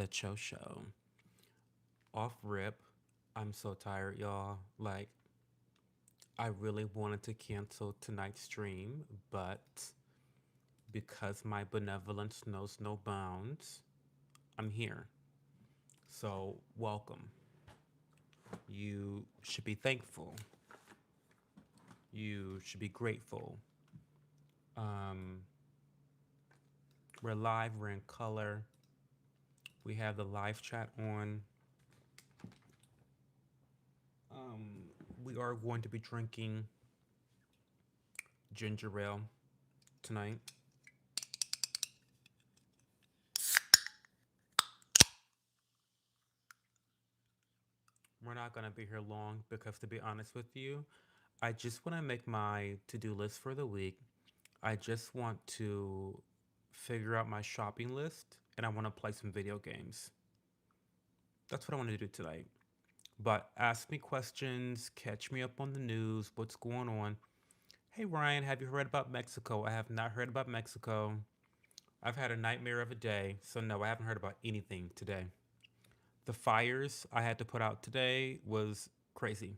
The Cho Show. Off rip. I'm so tired, y'all. Like, I really wanted to cancel tonight's stream, but because my benevolence knows no bounds, I'm here. So, welcome. You should be thankful. You should be grateful. Um, we're live, we're in color. We have the live chat on. Um, we are going to be drinking ginger ale tonight. We're not going to be here long because, to be honest with you, I just want to make my to do list for the week. I just want to figure out my shopping list and I want to play some video games. That's what I want to do tonight. But ask me questions, catch me up on the news, what's going on. Hey Ryan, have you heard about Mexico? I have not heard about Mexico. I've had a nightmare of a day, so no, I haven't heard about anything today. The fires I had to put out today was crazy.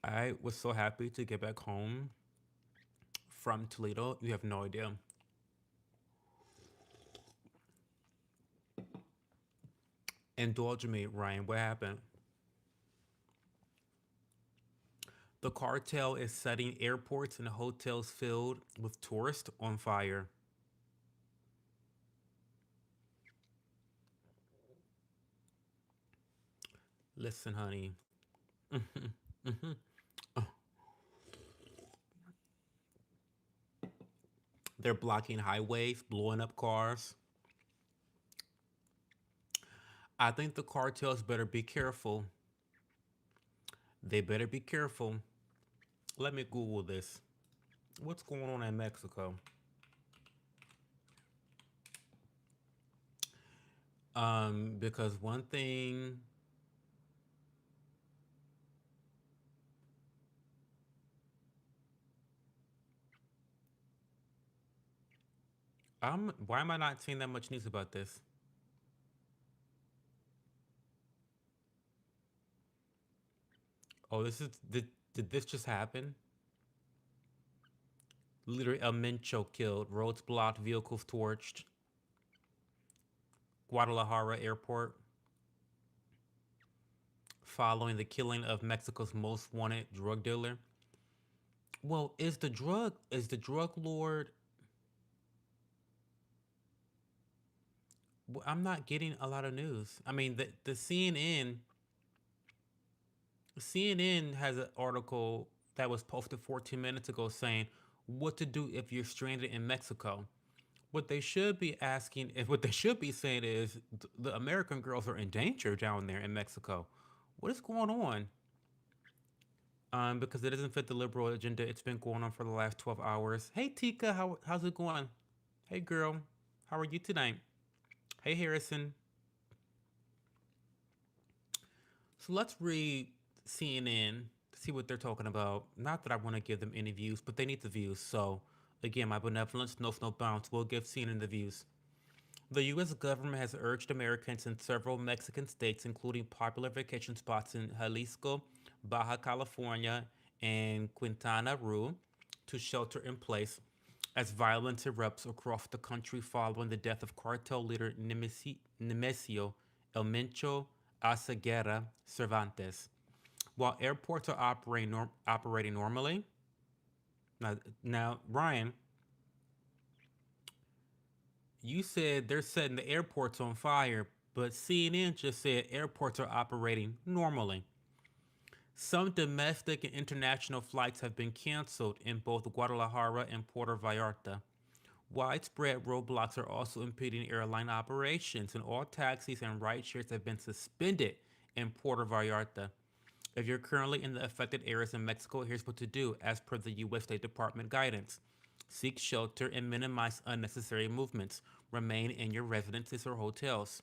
I was so happy to get back home from Toledo. You have no idea. Indulge me, Ryan. What happened? The cartel is setting airports and hotels filled with tourists on fire. Listen, honey. They're blocking highways, blowing up cars. I think the cartels better be careful. They better be careful. Let me Google this. What's going on in Mexico? Because one thing, why am I not seeing that much news about this? Oh, did this just happen? Literally, El Mencho killed, roads blocked, vehicles torched. Guadalajara airport following the killing of Mexico's most wanted drug dealer. Well, is the drug lord? I'm not getting a lot of news. I mean, the CNN has an article that was posted 14 minutes ago saying what to do if you're stranded in Mexico. What they should be asking, and what they should be saying is the American girls are in danger down there in Mexico. What is going on? Because it doesn't fit the liberal agenda. It's been going on for the last 12 hours. Hey Tika, how's it going? Hey girl, how are you tonight? Hey Harrison. So let's read CNN to see what they're talking about. Not that I want to give them any views, but they need the views. So again, my benevolence knows no bounds. We'll give CNN the views. The U.S. government has urged Americans in several Mexican states, including popular vacation spots in Jalisco, Baja California, and Quintana Roo, to shelter in place as violence erupts across the country following the death of cartel leader Nemesio El Mencho Asaguera Cervantes. While airports are operating normally, now, Ryan, you said they're setting the airports on fire, but CNN just said airports are operating normally. Some domestic and international flights have been canceled in both Guadalajara and Puerto Vallarta. Widespread roadblocks are also impeding airline operations, and all taxis and ride shares have been suspended in Puerto Vallarta. If you're currently in the affected areas in Mexico, here's what to do as per the U.S. State Department guidance: seek shelter and minimize unnecessary movements. Remain in your residences or hotels.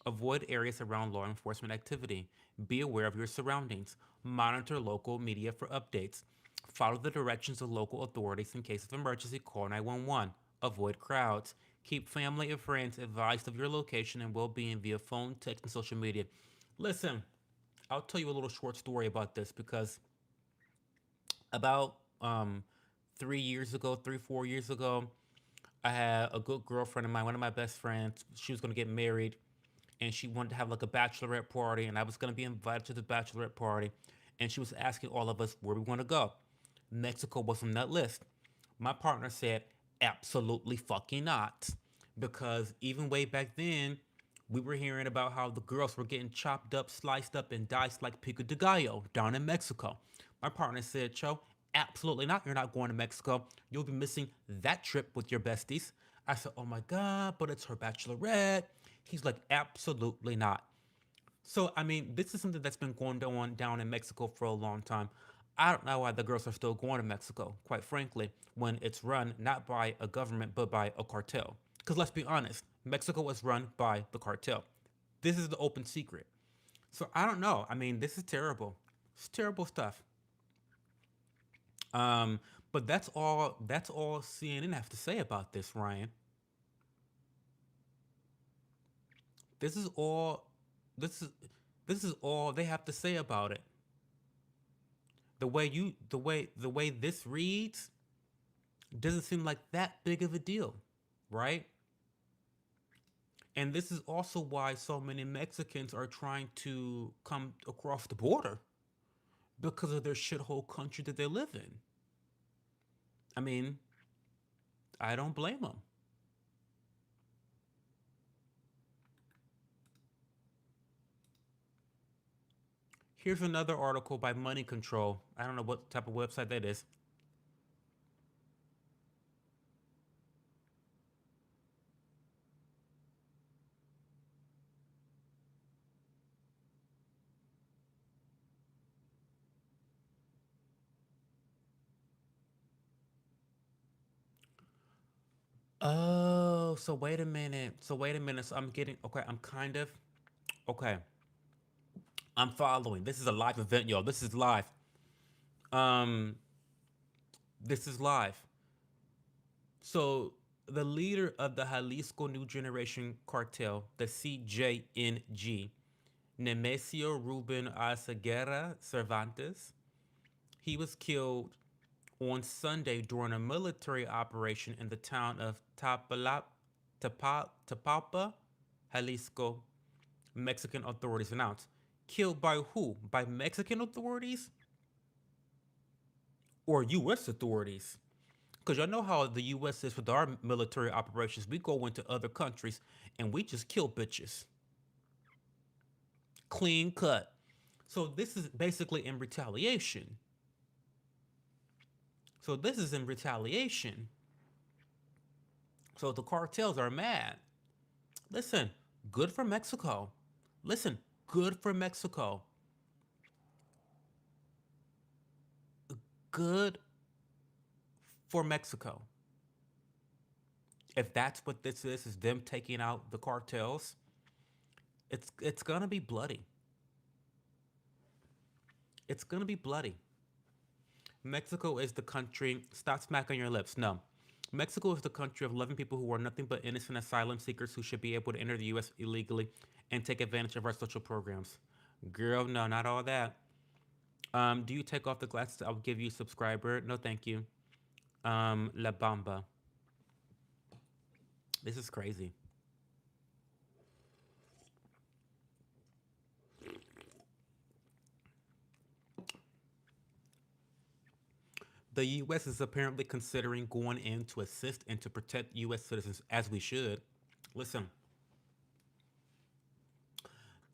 Avoid areas around law enforcement activity. Be aware of your surroundings. Monitor local media for updates. Follow the directions of local authorities. In case of emergency, call 911. Avoid crowds. Keep family and friends advised of your location and well being via phone, text, and social media. Listen, I'll tell you a little short story about this because about 3 years ago, 4 years ago, I had a good girlfriend of mine, one of my best friends. She was going to get married and she wanted to have like a bachelorette party, and I was going to be invited to the bachelorette party. And she was asking all of us where we want to go. Mexico was on that list. My partner said, absolutely fucking not. Because even way back then, we were hearing about how the girls were getting chopped up, sliced up, and diced like pico de gallo down in Mexico. My partner said, Cho, absolutely not. You're not going to Mexico. You'll be missing that trip with your besties. I said, oh my God, but it's her bachelorette. He's like, absolutely not. So, I mean, this is something that's been going on down in Mexico for a long time. I don't know why the girls are still going to Mexico, quite frankly, when it's run not by a government, but by a cartel. Because let's be honest, Mexico is run by the cartel. This is the open secret. So I don't know. I mean, this is terrible. It's terrible stuff. Um, but that's all CNN have to say about this, Ryan. This is all this is this is all they have to say about it. The way this reads doesn't seem like that big of a deal, right? And this is also why so many Mexicans are trying to come across the border because of their shithole country that they live in. I mean, I don't blame them. Here's another article by Money Control. I don't know what type of website that is. Oh, so wait a minute. So wait a minute. So I'm getting okay. I'm kind of okay. I'm following. This is a live event, y'all. This is live. Um, this is live. So the leader of the Jalisco New Generation Cartel, the CJNG, Nemesio Ruben Arceguera Cervantes, he was killed on Sunday during a military operation in the town of Tapalpa, Jalisco, Mexican authorities announced. Killed by who? By Mexican authorities or U.S. authorities? Because y'all know how the U.S. is with our military operations. We go into other countries and we just kill bitches. Clean cut. So this is basically in retaliation. So this is in retaliation. So the cartels are mad. Listen, good for Mexico. Listen, good for Mexico. Good for Mexico. If that's what this is them taking out the cartels, it's gonna be bloody. It's gonna be bloody. Mexico is the country. Stop smacking your lips. No. Mexico is the country of 11 people who are nothing but innocent asylum seekers who should be able to enter the U.S. illegally and take advantage of our social programs. Girl, no, not all that. Do you take off the glasses? I'll give you a subscriber. No, thank you. La Bamba. This is crazy. The U.S. is apparently considering going in to assist and to protect U.S. citizens, as we should. Listen,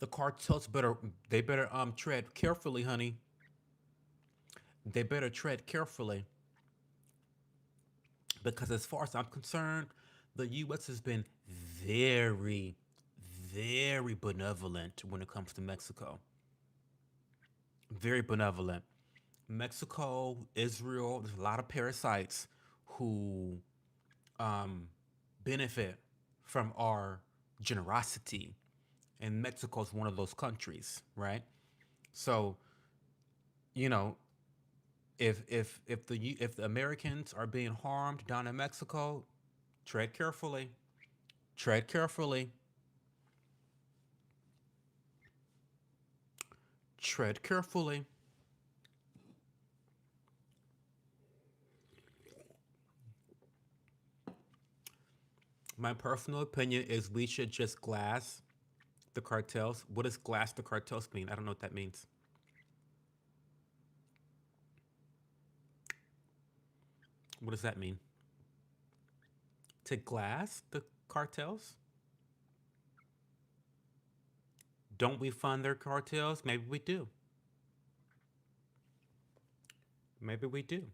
the cartels better tread carefully, honey. They better tread carefully because, as far as I'm concerned, the U.S. has been very, very benevolent when it comes to Mexico. Very benevolent. Mexico, Israel, there's a lot of parasites who um, benefit from our generosity. And Mexico is one of those countries, right? So, you know, if the Americans are being harmed down in Mexico, Tread carefully. Tread carefully. Tread carefully. My personal opinion is we should just glass the cartels. What does glass the cartels mean? I don't know what that means. What does that mean? To glass the cartels? Don't we fund their cartels? Maybe we do. Maybe we do.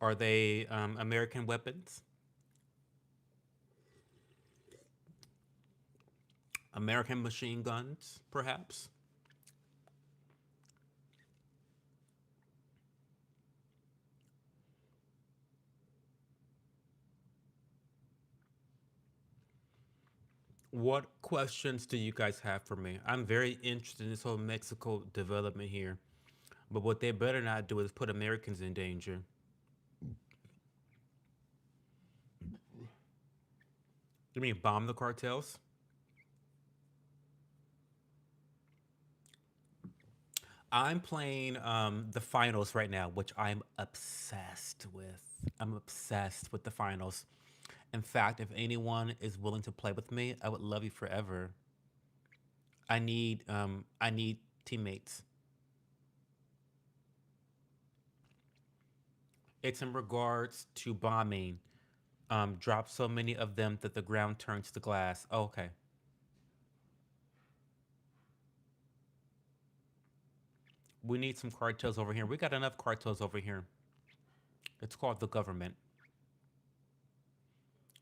Are they American weapons? American machine guns, perhaps? What questions do you guys have for me? I'm very interested in this whole Mexico development here. But what they better not do is put Americans in danger. You mean bomb the cartels? I'm playing the finals right now, which I'm obsessed with. I'm obsessed with the finals. In fact, if anyone is willing to play with me, I would love you forever. I need teammates. It's in regards to bombing. Drop so many of them that the ground turns to glass. Oh, okay. We need some cartels over here. We got enough cartels over here. It's called the government.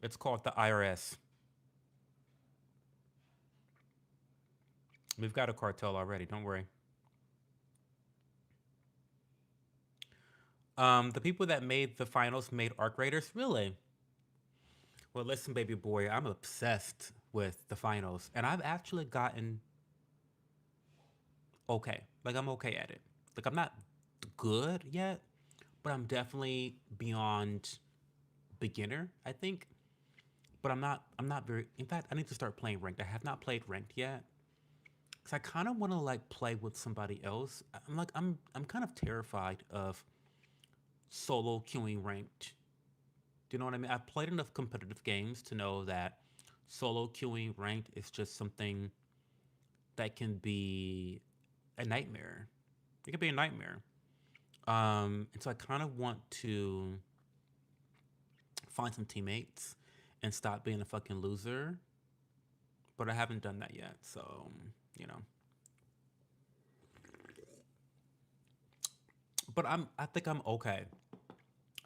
It's called the IRS. We've got a cartel already. Don't worry. The people that made the finals made Arc Raiders. Really? Well, listen, baby boy, I'm obsessed with the finals, and I've actually gotten okay. Like I'm okay at it. Like I'm not good yet, but I'm definitely beyond beginner, I think. But I'm not very. In fact, I need to start playing ranked. I have not played ranked yet. Cause I kind of want to like play with somebody else. I'm kind of terrified of solo queuing ranked. Do you know what I mean? I've played enough competitive games to know that solo queuing ranked is just something that can be a nightmare. It can be a nightmare. And so I kind of want to find some teammates and stop being a fucking loser, but I haven't done that yet. So, you know, but I think I'm okay.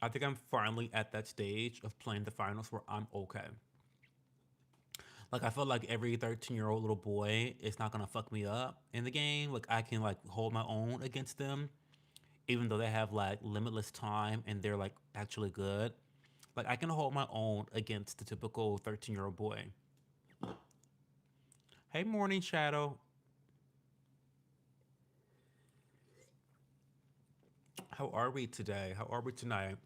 I think I'm finally at that stage of playing the finals where I'm okay. Like I feel like every 13-year-old little boy is not gonna fuck me up in the game. Like I can like hold my own against them, even though they have like limitless time and they're like actually good. Like I can hold my own against the typical 13-year-old boy. Hey, Morning Shadow, how are we today? How are we tonight?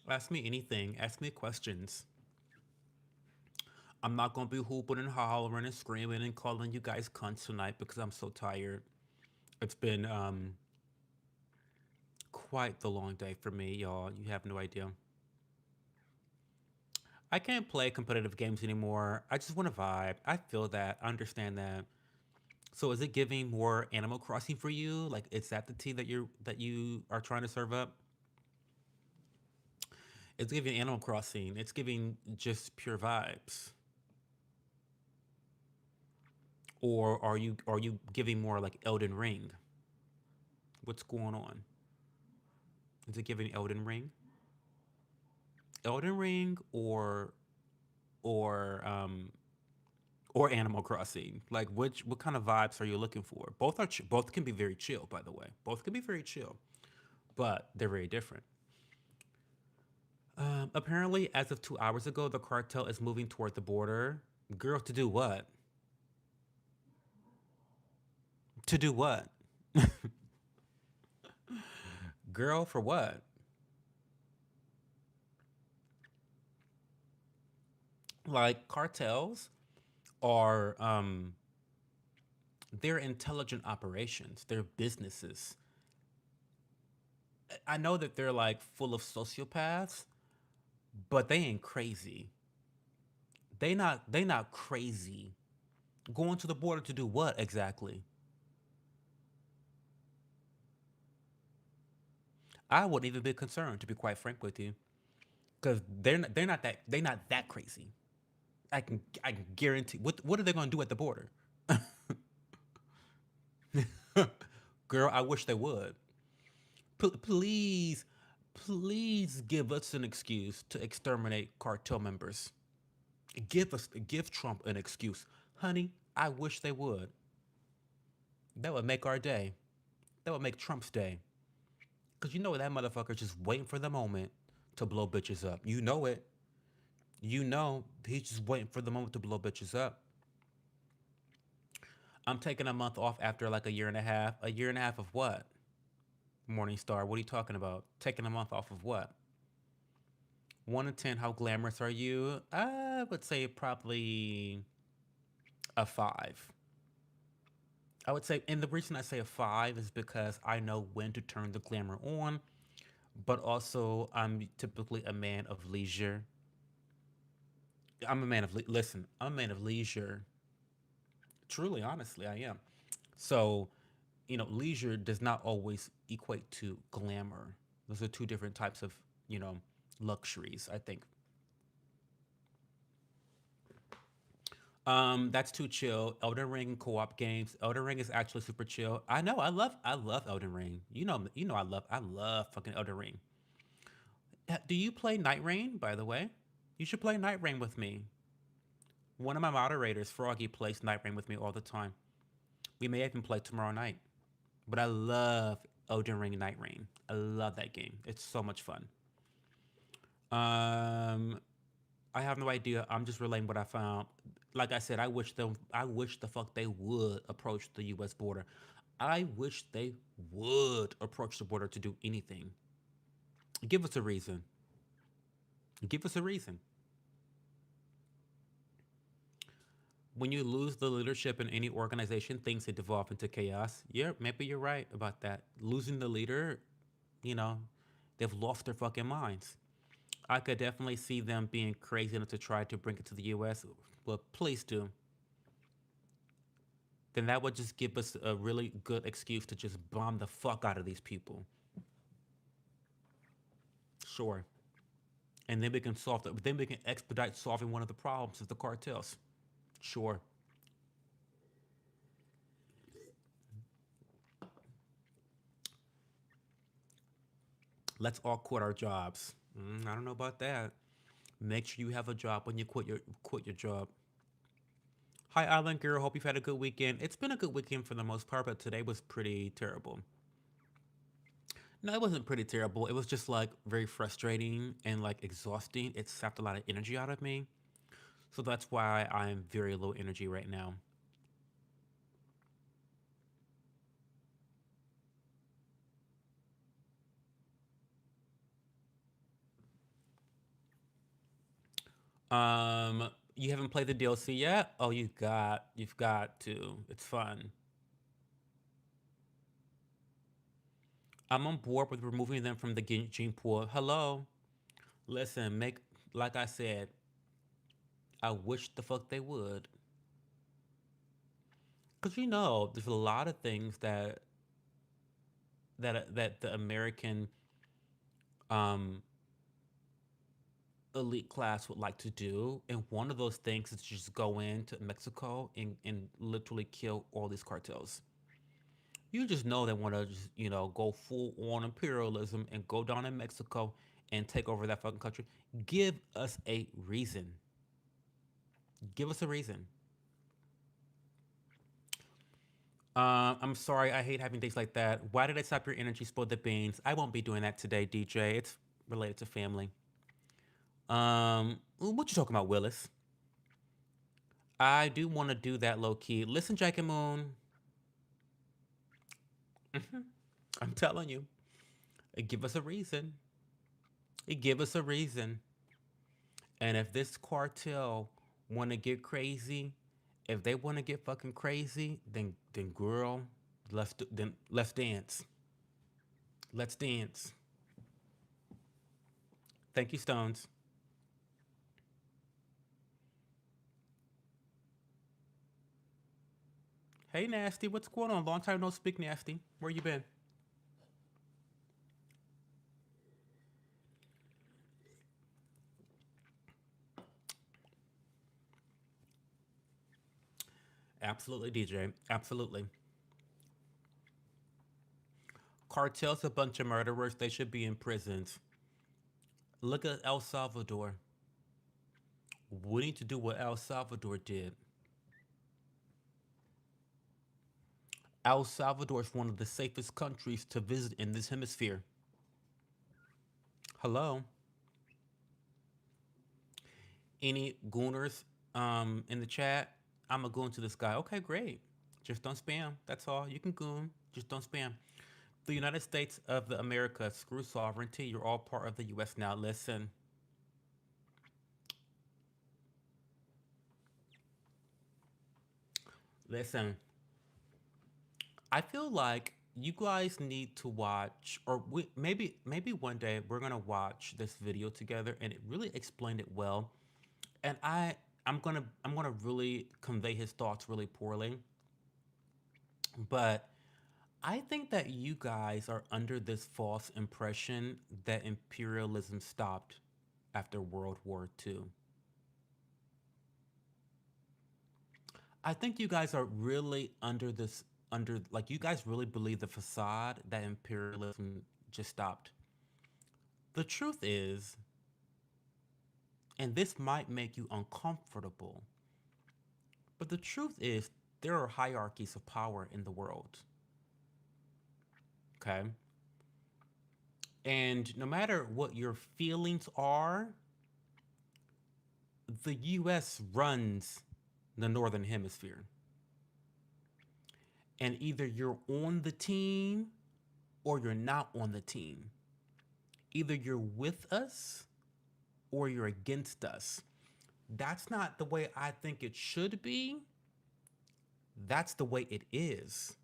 Ask me anything. Ask me questions. I'm not gonna be hooping and hollering and screaming and calling you guys cunts tonight because I'm so tired. It's been quite the long day for me, y'all. You have no idea. I can't play competitive games anymore. I just want to vibe. I feel that. I understand that. So is it giving more Animal Crossing for you? Like is that the tea that you are trying to serve up? It's giving Animal Crossing. It's giving just pure vibes. Or are you giving more like Elden Ring? What's going on? Is it giving Elden Ring? Elden Ring or or Animal Crossing? Like what kind of vibes are you looking for? Both can be very chill, by the way. Both can be very chill, but they're very different. Apparently, as of 2 hours ago, the cartel is moving toward the border. Girl, to do what? To do what? Girl, for what? Like cartels are they're intelligent operations. They're businesses. I know that they're like full of sociopaths, but they ain't crazy. They not crazy. Going to the border to do what exactly? I wouldn't even be concerned, to be quite frank with you, because they're not that crazy. I can guarantee. What are they gonna do at the border? Girl, I wish they would. Please, please give us an excuse to exterminate cartel members. Give Trump an excuse, honey. I wish they would. That would make our day. That would make Trump's day. Cause you know that motherfucker's just waiting for the moment to blow bitches up. You know it. You know he's just waiting for the moment to blow bitches up. I'm taking a month off after like a year and a half. A year and a half of what? Morningstar, what are you talking about? Taking a month off of what? 1 to 10, how glamorous are you? I would say probably a 5. I would say, and the reason I say a 5 is because I know when to turn the glamour on, but also I'm typically a man of leisure. Listen, I'm a man of leisure. Truly, honestly, I am. So, leisure does not always equate to glamour. Those are two different types of, you know, luxuries, I think. That's too chill. Elden Ring co-op games. Elden Ring is actually super chill. I know. I love Elden Ring. I love fucking Elden Ring. Do you play Night Rain, by the way? You should play Night Rain with me. One of my moderators, Froggy, plays Night Rain with me all the time. We may even play tomorrow night. But I love Elden Ring Night Rain. I love that game. It's so much fun. Um, I have no idea. I'm just relaying what I found. Like I said, I wish the fuck they would approach the U.S. border. I wish they would approach the border to do anything. Give us a reason. Give us a reason. When you lose the leadership in any organization, things can devolve into chaos. Yeah, maybe you're right about that. Losing the leader, you know, they've lost their fucking minds. I could definitely see them being crazy enough to try to bring it to the U.S. But please do. Then that would just give us a really good excuse to just bomb the fuck out of these people. Sure. And then we can solve that. Then we can expedite solving one of the problems of the cartels. Sure. Let's all quit our jobs. I don't know about that. Make sure you have a job when you quit your job. Hi, Island Girl. Hope you've had a good weekend. It's been a good weekend for the most part, but today was pretty terrible. No, it wasn't pretty terrible. It was just like very frustrating and like exhausting. It sapped a lot of energy out of me. So that's why I'm very low energy right now. You haven't played the DLC yet? Oh, you've got to. It's fun. I'm on board with removing them from the gene pool. Hello. Listen, make like I said, I wish the fuck they would. Cause there's a lot of things that the American um elite class would like to do, and one of those things is just go into Mexico and literally kill all these cartels. You just know they want to just go full on imperialism and go down in Mexico and take over that fucking country. Give us a reason. Give us a reason. I'm sorry. I hate having days like that. Why did I stop your energy? Spill the beans. I won't be doing that today, DJ. It's related to family. What you talking about, Willis? I do want to do that low key. Listen, Jack and Moon. I'm telling you. Give us a reason. Give us a reason. And if this cartel want to get crazy, if they want to get fucking crazy, then girl, let's dance. Let's dance. Thank you, Stones. Hey, Nasty, what's going on? Long time no speak, Nasty. Where you been? Absolutely, DJ. Absolutely. Cartel's a bunch of murderers. They should be in prisons. Look at El Salvador. We need to do what El Salvador did. El Salvador is one of the safest countries to visit in this hemisphere. Hello. Any gooners in the chat? I'm a goon to this guy. Okay, great. Just don't spam. That's all. You can goon. Just don't spam. The United States of the America, screw sovereignty. You're all part of the U.S. now. Listen, listen. I feel like you guys need to watch, or maybe one day we're gonna watch this video together, and it really explained it well. And I'm gonna really convey his thoughts really poorly, but I think that you guys are under this false impression that imperialism stopped after World War II. I think you guys are really under like you guys really believe the facade that imperialism just stopped. The truth is, and this might make you uncomfortable, but the truth is there are hierarchies of power in the world. Okay? And no matter what your feelings are, the US runs the northern hemisphere. And either you're on the team or you're not on the team. Either you're with us or you're against us. That's not the way I think it should be. That's the way it is.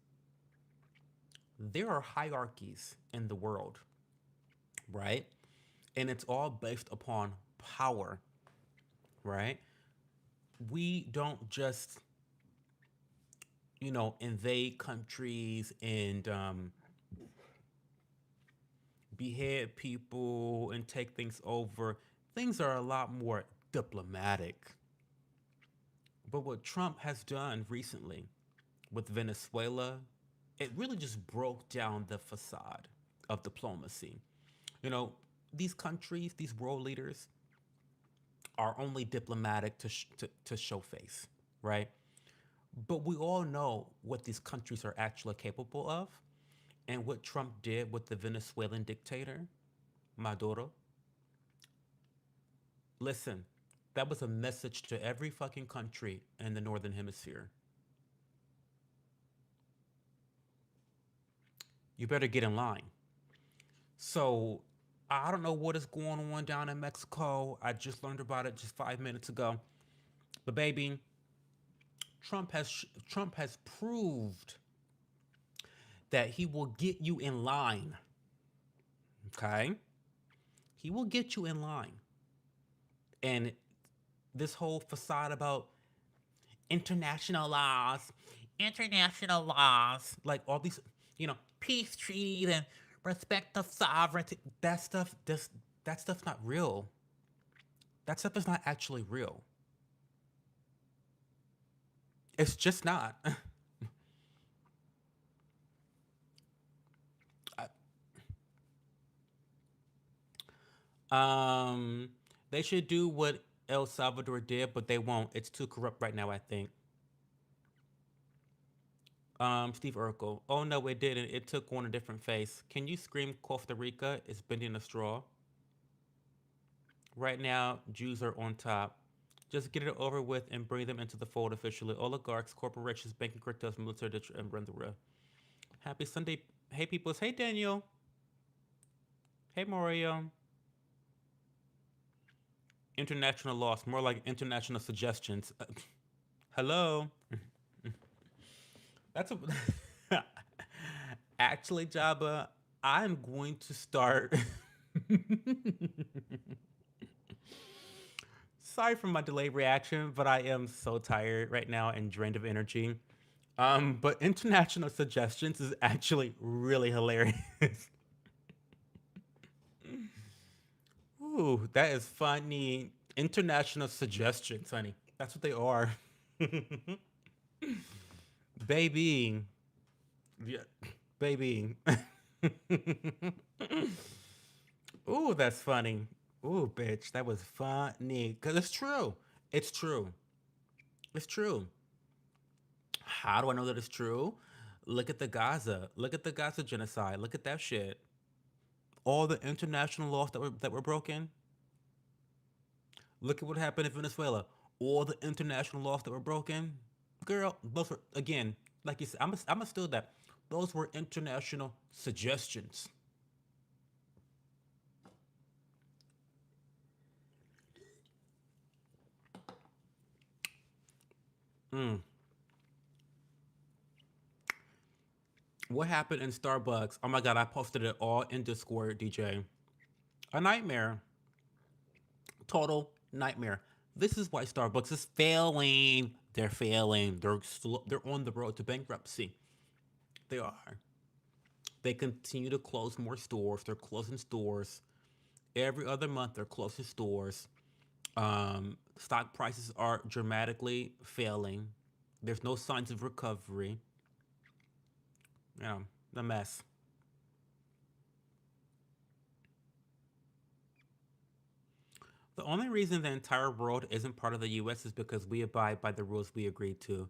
There are hierarchies in the world, right? And it's all based upon power, right? We don't just, invade countries and behead people and take things over. Things are a lot more diplomatic. But what Trump has done recently with Venezuela, it really just broke down the facade of diplomacy. You know, these countries, these world leaders, are only diplomatic to show face, right? But we all know what these countries are actually capable of. And what Trump did with the Venezuelan dictator, Maduro, listen, that was a message to every fucking country in the Northern Hemisphere. You better get in line. So I don't know what is going on down in Mexico. I just learned about it just 5 minutes ago. But baby, Trump has proved that he will get you in line. Okay, he will get you in line. And this whole facade about international laws, international laws, like all these, peace treaties and respect of sovereignty. That stuff's not real. That stuff is not actually real. It's just not. um, they should do what El Salvador did, but they won't. It's too corrupt right now, I think. Steve Urkel. Oh no, it didn't. It took on a different face. Can you scream Costa Rica is bending a straw? Right now, Jews are on top. Just get it over with and bring them into the fold officially. Oligarchs, corporations, banking cartels, military, and run the real. Happy Sunday. Hey, peoples. Hey, Daniel. Hey, Mario. International loss, more like international suggestions. Hello. That's a actually, Jabba. I'm going to start. Sorry for my delayed reaction, but I am so tired right now and drained of energy. But international suggestions is actually really hilarious. Ooh, that is funny. International suggestions, honey. That's what they are. Baby. Yeah, baby. Ooh, that's funny. Ooh, bitch, that was funny. Cause it's true. It's true. It's true. How do I know that it's true? Look at the Gaza. Look at the Gaza genocide. Look at that shit. All the international laws that were broken. Look at what happened in Venezuela. All the international laws that were broken. Girl, those were again, like you said, I'm still that. Those were international suggestions. Mm. What happened in Starbucks? Oh my god, I posted it all in Discord, DJ. A nightmare. Total nightmare. This is why Starbucks is failing. They're failing. They're on the road to bankruptcy. They are. They continue to close more stores. They're closing stores every other month. They're closing stores. Stock prices are dramatically failing. There's no signs of recovery. Yeah, the mess. The only reason the entire world isn't part of the U.S. is because we abide by the rules we agreed to.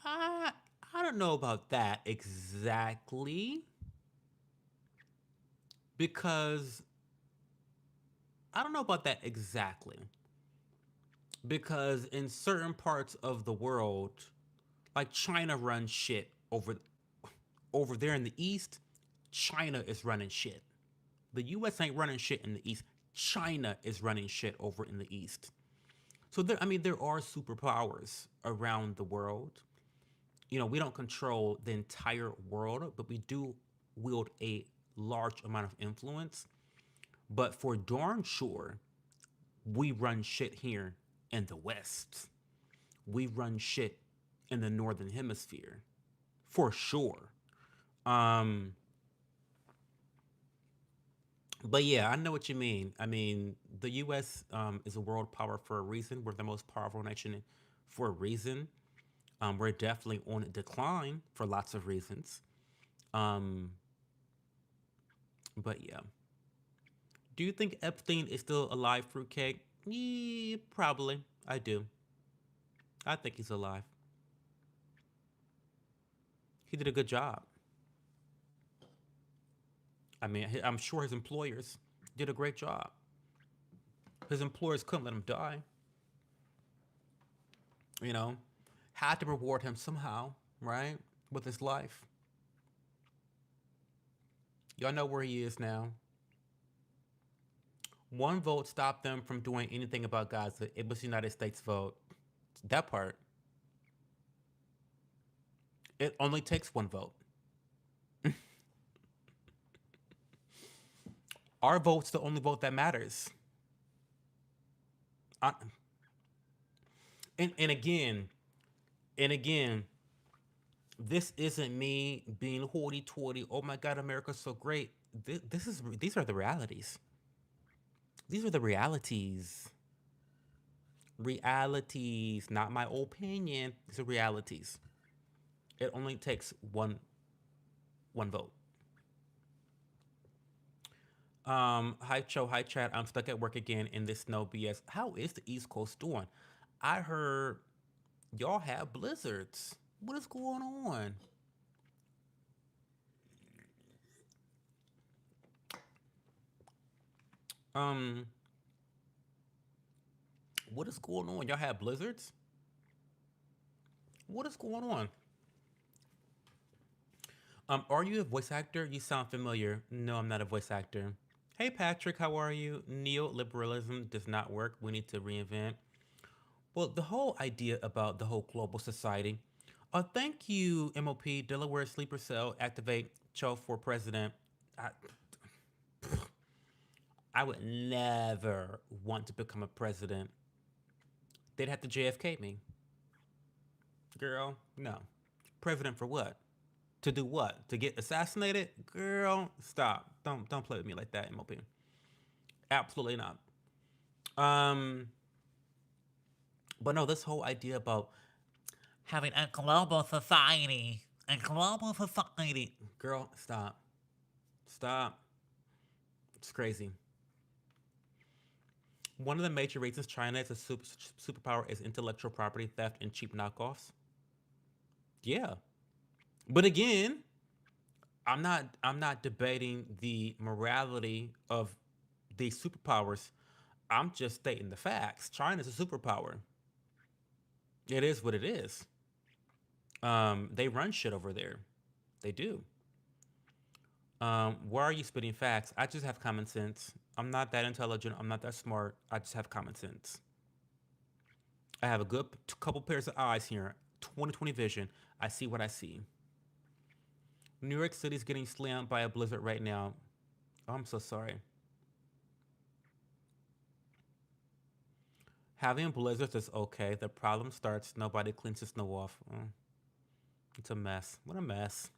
I, I don't know about that exactly because I don't know about that exactly because in certain parts of the world, like China runs shit over there in the East. China is running shit. The U.S. ain't running shit in the East. China is running shit over in the East. So there, I mean, there are superpowers around the world. We don't control the entire world, but we do wield a large amount of influence. But for darn sure, we run shit here in the West. We run shit in the Northern Hemisphere, for sure. Um, but yeah, I know what you mean. I mean, the U.S. Is a world power for a reason. We're the most powerful nation for a reason. We're definitely on a decline for lots of reasons. Um, but yeah, do you think Epstein is still alive, fruitcake? Yeah, probably. I do. I think he's alive. He did a good job. I mean, I'm sure his employers did a great job. His employers couldn't let him die. You know, had to reward him somehow, right? With his life. Y'all know where he is now. One vote stopped them from doing anything about Gaza. It was the United States vote. That part. It only takes one vote. Our vote's the only vote that matters. I, and again, and again, this isn't me being hoity-toity. Oh my God, America's so great. These are the realities. These are the realities. Realities, not my opinion. These are realities. It only takes one vote. Hi Cho, hi chat. I'm stuck at work again in this snow BS. How is the East Coast doing? I heard y'all have blizzards. What is going on? Um, what is going on? Y'all have blizzards? What is going on? Are you a voice actor? You sound familiar. No, I'm not a voice actor. Hey Patrick, how are you? Neoliberalism does not work. We need to reinvent. Well, the whole idea about the whole global society. Thank you, MOP, Delaware Sleeper Cell, Activate, Cho for President. I, I would never want to become a president. They'd have to JFK me. Girl, no. President for what? To do what? To get assassinated? Girl, stop. Don't play with me like that, MOP. Absolutely not. Um, but no, this whole idea about having a global society, a global society. Girl, stop. Stop. It's crazy. One of the major reasons China is a superpower is intellectual property theft and cheap knockoffs. Yeah. But again, I'm not debating the morality of these superpowers. I'm just stating the facts. China's a superpower. It is what it is. They run shit over there. They do. Why are you spitting facts? I just have common sense. I'm not that intelligent. I'm not that smart. I just have common sense. I have a good couple pairs of eyes here. 2020 vision. I see what I see. New York City's getting slammed by a blizzard right now. Oh, I'm so sorry. Having blizzards is okay. The problem starts. Nobody cleans the snow off. It's a mess. What a mess.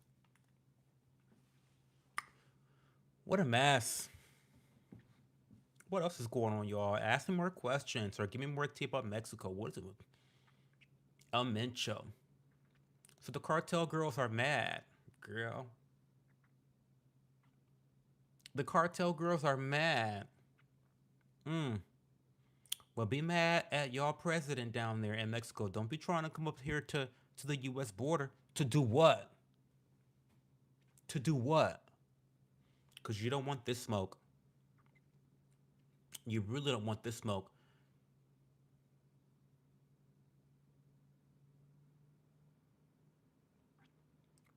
What a mess. What else is going on, y'all? Ask me more questions or give me more tea about Mexico. What is it with El Mencho? So the cartel girls are mad, girl. The cartel girls are mad. Mm. Well, be mad at y'all president down there in Mexico. Don't be trying to come up here to the U.S. border to do what? To do what? Because you don't want this smoke. You really don't want this smoke.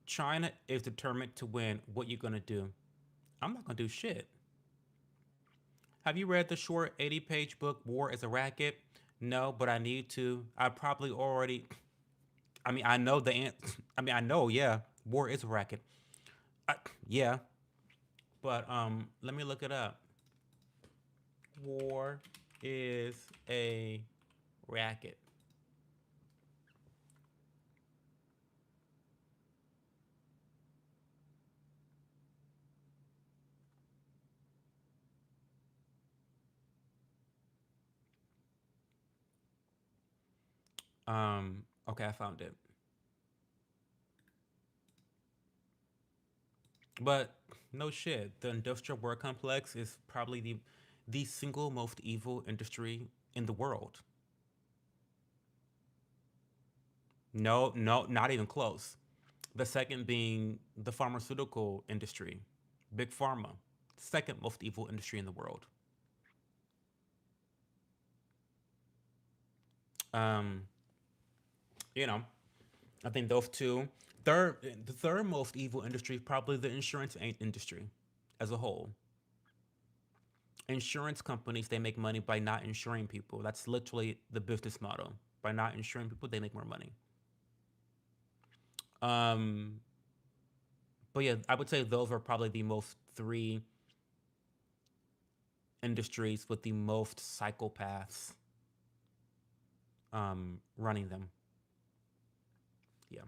China is determined to win. What you gonna do? I'm not gonna do shit. Have you read the short 80-page book War is a Racket? No, but I need to. I probably already. I mean, I know the I mean, I know. Yeah, War is a Racket. I, yeah, but let me look it up. War is a racket. Okay, I found it. But no shit, the industrial war complex is probably the single most evil industry in the world. No, no, not even close. The second being the pharmaceutical industry, big pharma, second most evil industry in the world. Um, you know, I think those two. Third, the third most evil industry is probably the insurance industry as a whole. Insurance companies, they make money by not insuring people. That's literally the business model. By not insuring people, they make more money. Um, but yeah, I would say those are probably the most three industries with the most psychopaths running them. Yeah,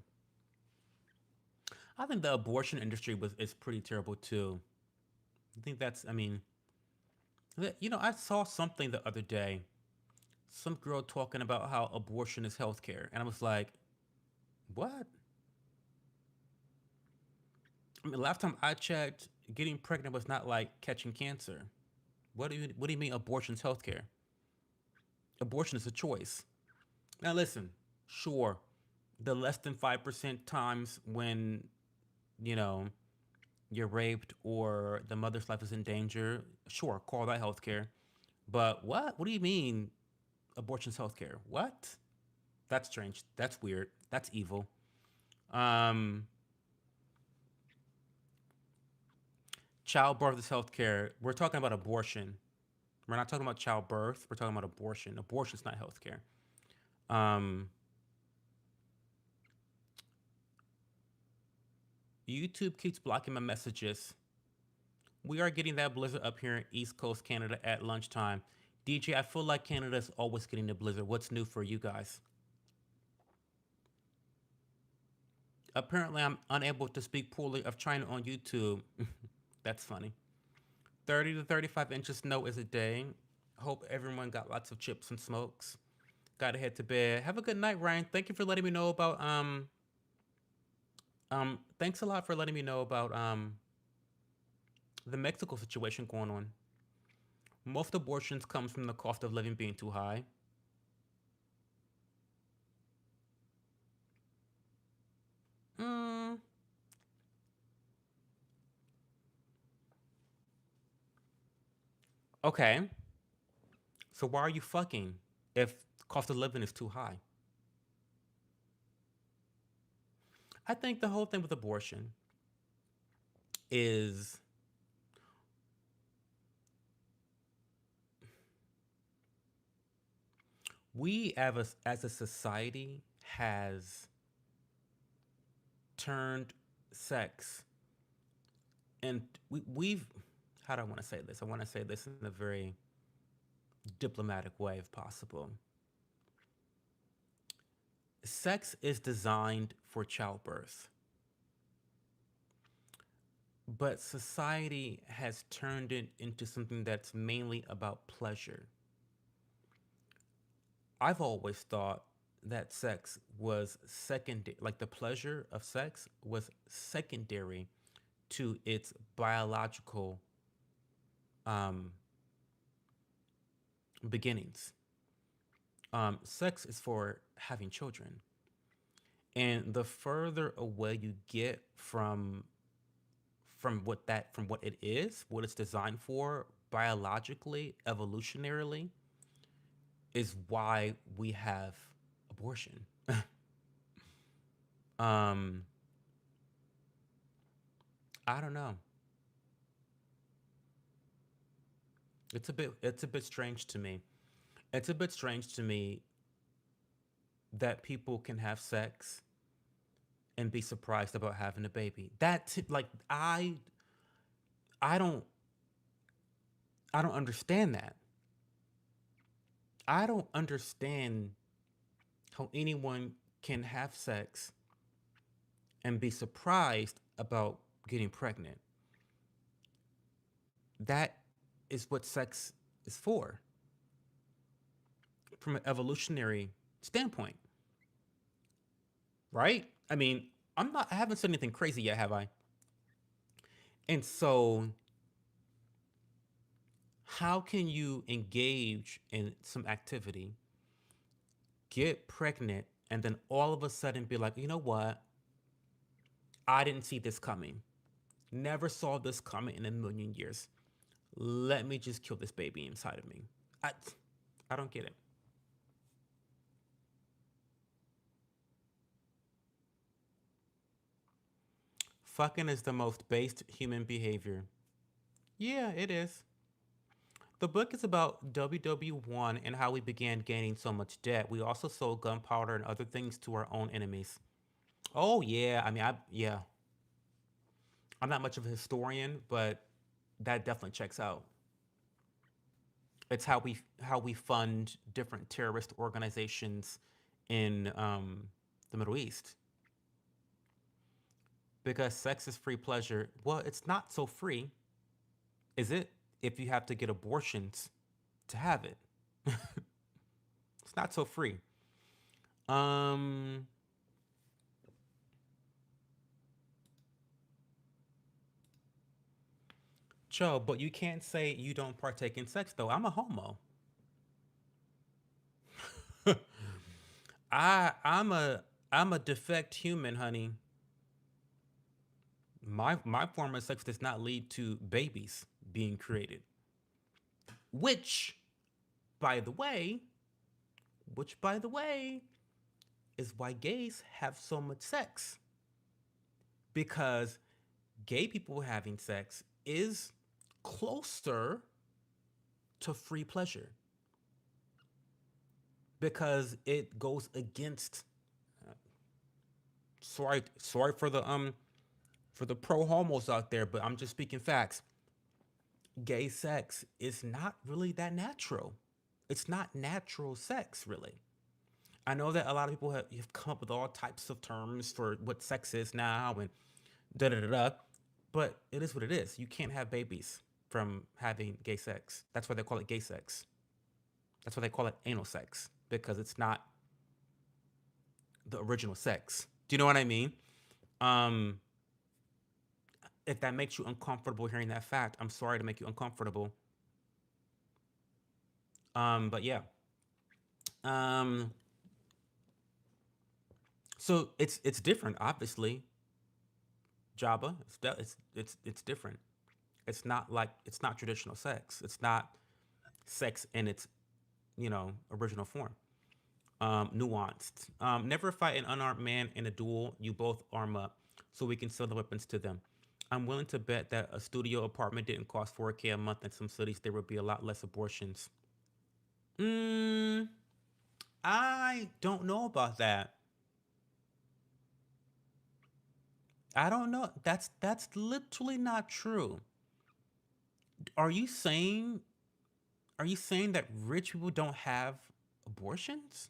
I think the abortion industry was is pretty terrible too. I think that's. I mean, I saw something the other day. Some girl talking about how abortion is healthcare, and I was like, what? I mean, last time I checked, getting pregnant was not like catching cancer. What do you mean abortion's healthcare? Abortion is a choice. Now listen, sure, the less than 5% times when, you know, you're raped or the mother's life is in danger, sure, call that healthcare. But what? What do you mean abortion's healthcare? What? That's strange. That's weird. That's evil. Um Childbirth is healthcare. We're talking about abortion. We're not talking about childbirth. We're talking about abortion. Abortion's not healthcare. Um, YouTube keeps blocking my messages. We are getting that blizzard up here in East Coast Canada at lunchtime. DJ, I feel like Canada's always getting the blizzard. What's new for you guys? Apparently, I'm unable to speak poorly of China on YouTube. That's funny. 30 to 35 inches snow is a day. Hope everyone got lots of chips and smokes. Gotta head to bed. Have a good night, Ryan. Thank you for letting me know about thanks a lot for letting me know about the Mexico situation going on. Most abortions comes from the cost of living being too high. Mm, okay. So why are you fucking if cost of living is too high? I think the whole thing with abortion is we as a society has turned sex and we've how do I want to say this? I want to say this in a very diplomatic way if possible. Sex is designed for childbirth, but society has turned it into something that's mainly about pleasure. I've always thought that sex was secondary, like the pleasure of sex was secondary to its biological um, beginnings. Sex is for having children, and the further away you get from what it is, what it's designed for biologically, evolutionarily, is why we have abortion. um, I don't know. It's a bit strange to me. It's a bit strange to me that people can have sex and be surprised about having a baby. Like I don't I don't understand that. I don't understand how anyone can have sex and be surprised about getting pregnant. That is what sex is for from an evolutionary standpoint, right? I mean, I haven't said anything crazy yet, have I? And so, how can you engage in some activity, get pregnant, and then all of a sudden be like, you know what? I didn't see this coming. Never saw this coming in a million years. Let me just kill this baby inside of me. I, I don't get it. Fucking is the most based human behavior. Yeah, it is. The book is about WW1 and how we began gaining so much debt. We also sold gunpowder and other things to our own enemies. Oh yeah, I mean, yeah, I'm not much of a historian, but that definitely checks out. It's how we fund different terrorist organizations in the Middle East because sex is free pleasure. Well, it's not so free, is it? If you have to get abortions to have it, it's not so free. Um, Joe, but you can't say you don't partake in sex though. I'm a homo. I'm a defect human, honey. My form of sex does not lead to babies being created. Which, by the way, which by the way, is why gays have so much sex. Because gay people having sex is closer to free pleasure because it goes against. Sorry for the pro homos out there, but I'm just speaking facts. Gay sex is not really that natural. It's not natural sex, really. I know that a lot of people have come up with all types of terms for what sex is now and da da da da, but it is what it is. You can't have babies from having gay sex. That's why they call it gay sex. That's why they call it anal sex because it's not the original sex. Do you know what I mean? Um, if that makes you uncomfortable hearing that fact, I'm sorry to make you uncomfortable. But yeah. Um, so it's different, obviously. Java, it's different. It's not traditional sex. It's not sex in its original form. Nuanced. Never fight an unarmed man in a duel. You both arm up so we can sell the weapons to them. I'm willing to bet that a studio apartment didn't cost 4K a month in some cities. There would be a lot less abortions. Mm, I don't know about that. I don't know. That's literally not true. Are you saying are you saying that rich people don't have abortions?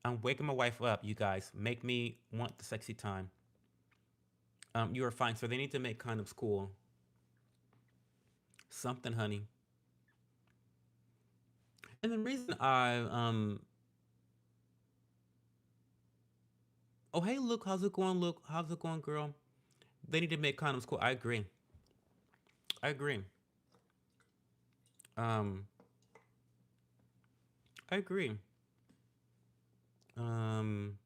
I'm waking my wife up, you guys. Make me want the sexy time. You are fine. So they need to make condoms cool. Something, honey. And the reason oh hey Luke, how's it going, Luke? How's it going, girl? They need to make condoms cool. I agree. I agree. Um, I agree. Um,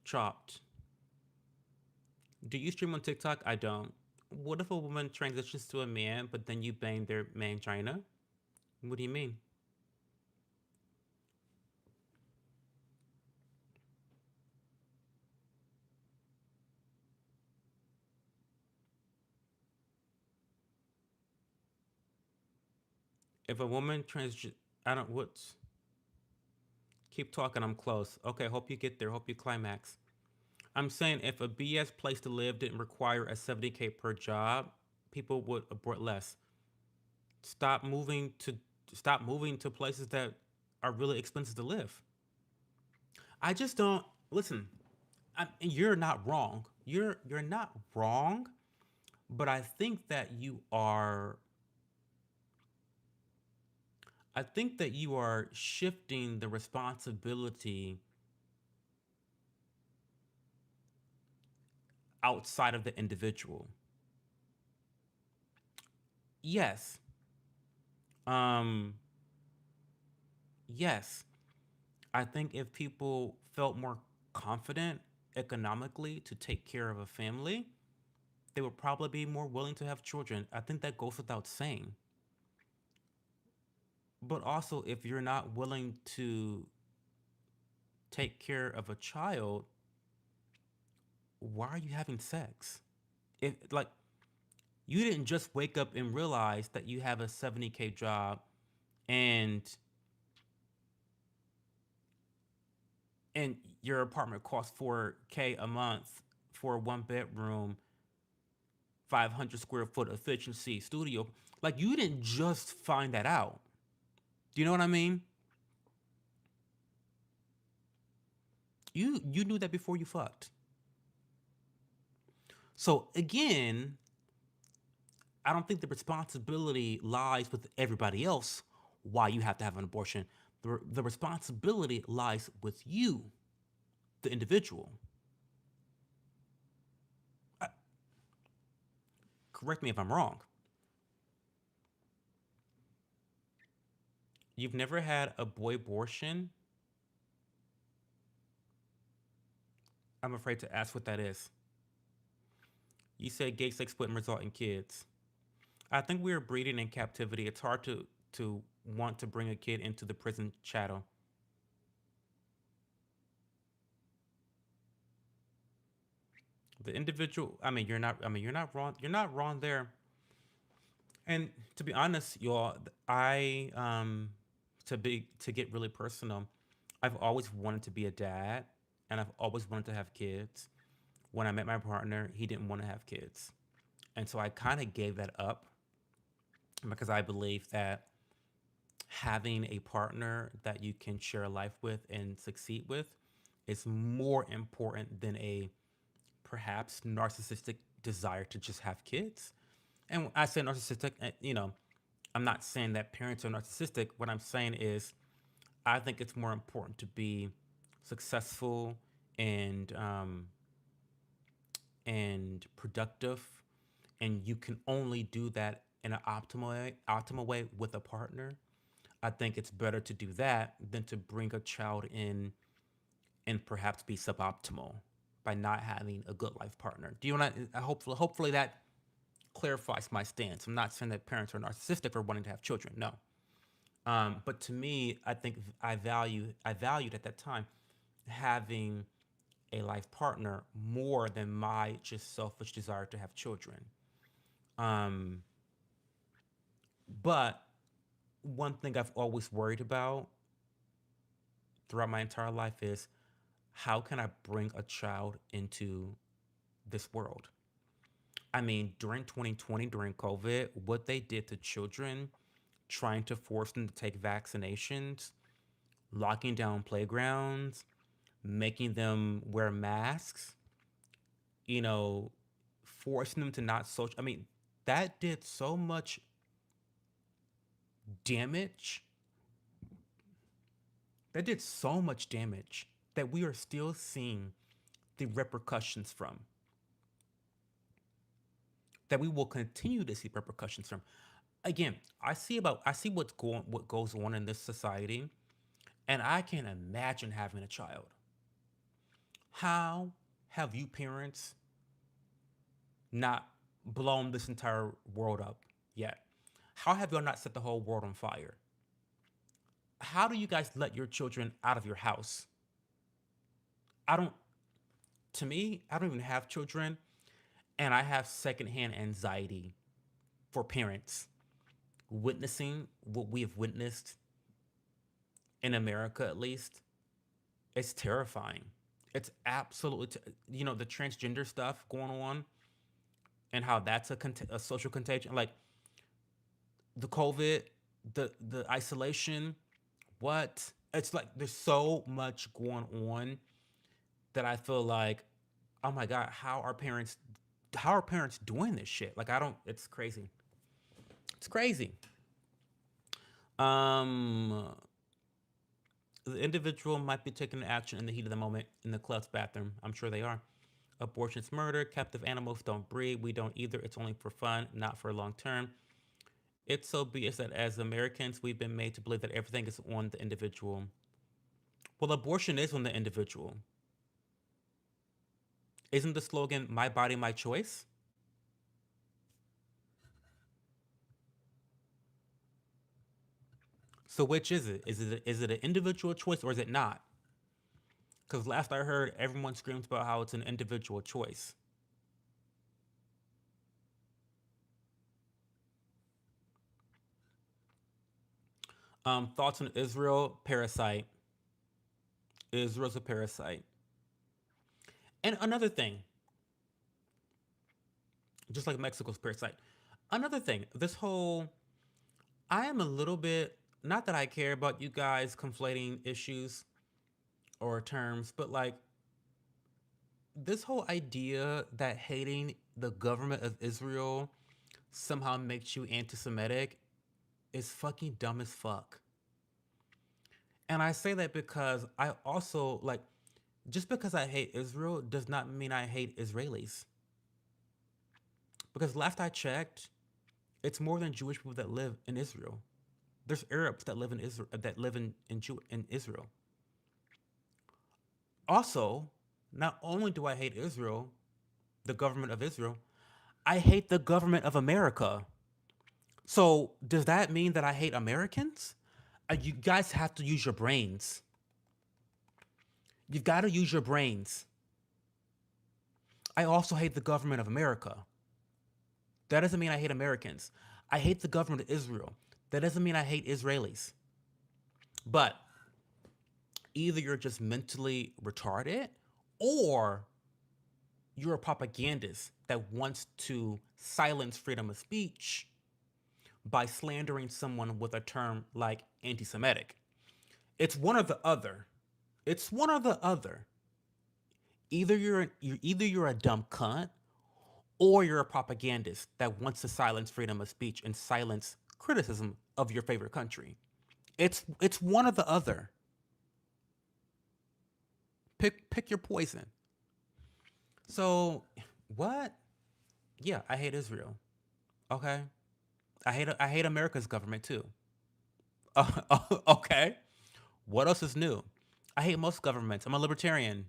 chopped. Do you stream on TikTok? I don't. What if a woman transitions to a man, but then you bang their mangina? What do you mean? If a woman trans, I don't. What's? Keep talking. I'm close. Okay. Hope you get there. Hope you climax. I'm saying if a BS place to live didn't require a 70K per job, people would abort less. Stop moving to stop moving to places that are really expensive to live. I just don't listen. You're not wrong. You're not wrong, but I think that you are. I think that you are shifting the responsibility outside of the individual. Yes. Um. Yes. I think if people felt more confident economically to take care of a family, they would probably be more willing to have children. I think that goes without saying. But also, if you're not willing to take care of a child, why are you having sex? If like you didn't just wake up and realize that you have a 70K job and and your apartment costs 4K a month for a one bedroom, 500 square foot efficiency studio. Like you didn't just find that out. Do you know what I mean? You knew that before you fucked. So again, I don't think the responsibility lies with everybody else why you have to have an abortion. The responsibility lies with you, the individual. Uh, Correct me if I'm wrong. You've never had a boy abortion? I'm afraid to ask what that is. You said gay sex wouldn't result in kids. I think we are breeding in captivity. It's hard to want to bring a kid into the prison chattel. The individual. I mean, you're not. I mean, you're not wrong. You're not wrong there. And to be honest, y'all, to get really personal, I've always wanted to be a dad, and I've always wanted to have kids. When I met my partner, he didn't want to have kids, and so I kind of gave that up because I believe that having a partner that you can share life with and succeed with is more important than a perhaps narcissistic desire to just have kids. And when I say narcissistic, I'm not saying that parents are narcissistic. What I'm saying is, I think it's more important to be successful and productive, and you can only do that in an optimal way with a partner. I think it's better to do that than to bring a child in and perhaps be suboptimal by not having a good life partner. Do you want to? Hopefully that clarifies my stance. I'm not saying that parents are narcissistic for wanting to have children. No, but to me, I think I valued at that time having a life partner more than my just selfish desire to have children. Um, but one thing I've always worried about throughout my entire life is how can I bring a child into this world? I mean, during 2020, during COVID, what they did to children, trying to force them to take vaccinations, locking down playgrounds, making them wear masks, you know, forcing them to not social. I mean, that did so much damage. That did so much damage that we are still seeing the repercussions from, that we will continue to see repercussions from. Again, I see what goes on in this society, and I can imagine having a child. How have you parents not blown this entire world up yet? How have y'all not set the whole world on fire? How do you guys let your children out of your house? I don't, to me, I don't even have children, and I have secondhand anxiety for parents witnessing what we have witnessed in America, at least. It's terrifying. It's absolutely, the transgender stuff going on and how that's a social contagion. Like the COVID, the isolation, what? It's like there's so much going on that I feel like, oh my God, how are parents doing this shit? Like I don't, it's crazy. It's crazy. Um, the individual might be taking action in the heat of the moment in the club's bathroom. I'm sure they are. Abortion's murder. Captive animals don't breed. We don't either. It's only for fun, not for long term. It's so BS that as Americans, we've been made to believe that everything is on the individual. Well, abortion is on the individual. Isn't the slogan "My body, my choice"? So which is it? Is it an individual choice or is it not? Because last I heard, everyone screams about how it's an individual choice. Thoughts on Israel? Parasite. Israel's a parasite. And another thing, just like Mexico's parasite. Another thing, this whole, I am a little bit, not that I care about you guys conflating issues or terms, but like this whole idea that hating the government of Israel somehow makes you anti Semitic is fucking dumb as fuck. And I say that because I also, like, just because I hate Israel does not mean I hate Israelis. Because last I checked, it's more than Jewish people that live in Israel. There's Arabs that live in Israel that live in Israel. Also, not only do I hate Israel, the government of Israel, I hate the government of America. So does that mean that I hate Americans? You guys have to use your brains. You've got to use your brains. I also hate the government of America. That doesn't mean I hate Americans. I hate the government of Israel. That doesn't mean I hate Israelis. But either you're just mentally retarded or you're a propagandist that wants to silence freedom of speech by slandering someone with a term like anti Semitic. It's one or the other. It's one or the other. Either you're a dumb cunt or you're a propagandist that wants to silence freedom of speech and silence criticism of your favorite country. It's one or the other. Pick your poison. So what? Yeah, I hate Israel. Okay, I hate America's government too. Okay, what else is new? I hate most governments. I'm a libertarian.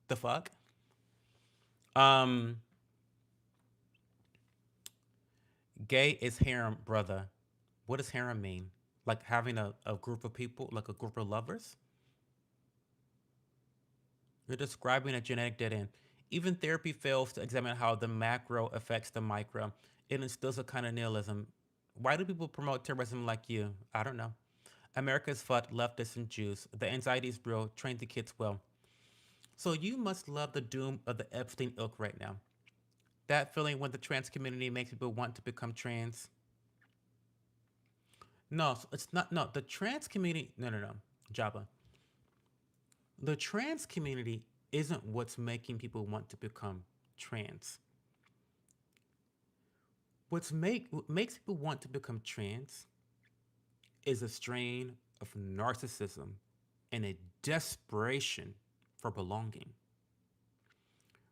The fuck? Um, Gay is harem, brother. What does harem mean? Like having a group of people, like a group of lovers? You're describing a genetic dead end. Even therapy fails to examine how the macro affects the micro. It instills a kind of nihilism. Why do people promote terrorism like you? I don't know. America's fucked leftists and Jews. The anxiety is real. Train the kids well. So you must love the doom of the Epstein ilk right now. That feeling when the trans community makes people want to become trans. No, it's not. No, the trans community. No, no, no. Java. The trans community isn't what's making people want to become trans. What makes people want to become trans is a strain of narcissism and a desperation for belonging.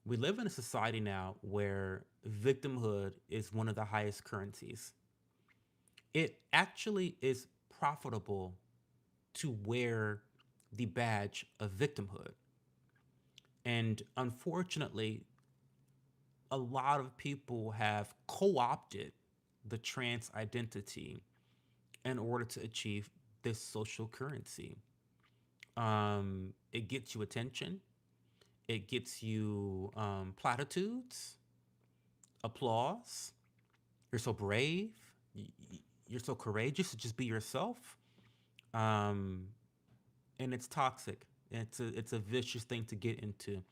We live in a society now where victimhood is one of the highest currencies. It actually is profitable to wear the badge of victimhood. And unfortunately, a lot of people have co opted the trans identity in order to achieve this social currency. It gets you attention, it gets you platitudes, applause. You're so brave. You're so courageous to just be yourself. Um, and it's toxic. It's a vicious thing to get into.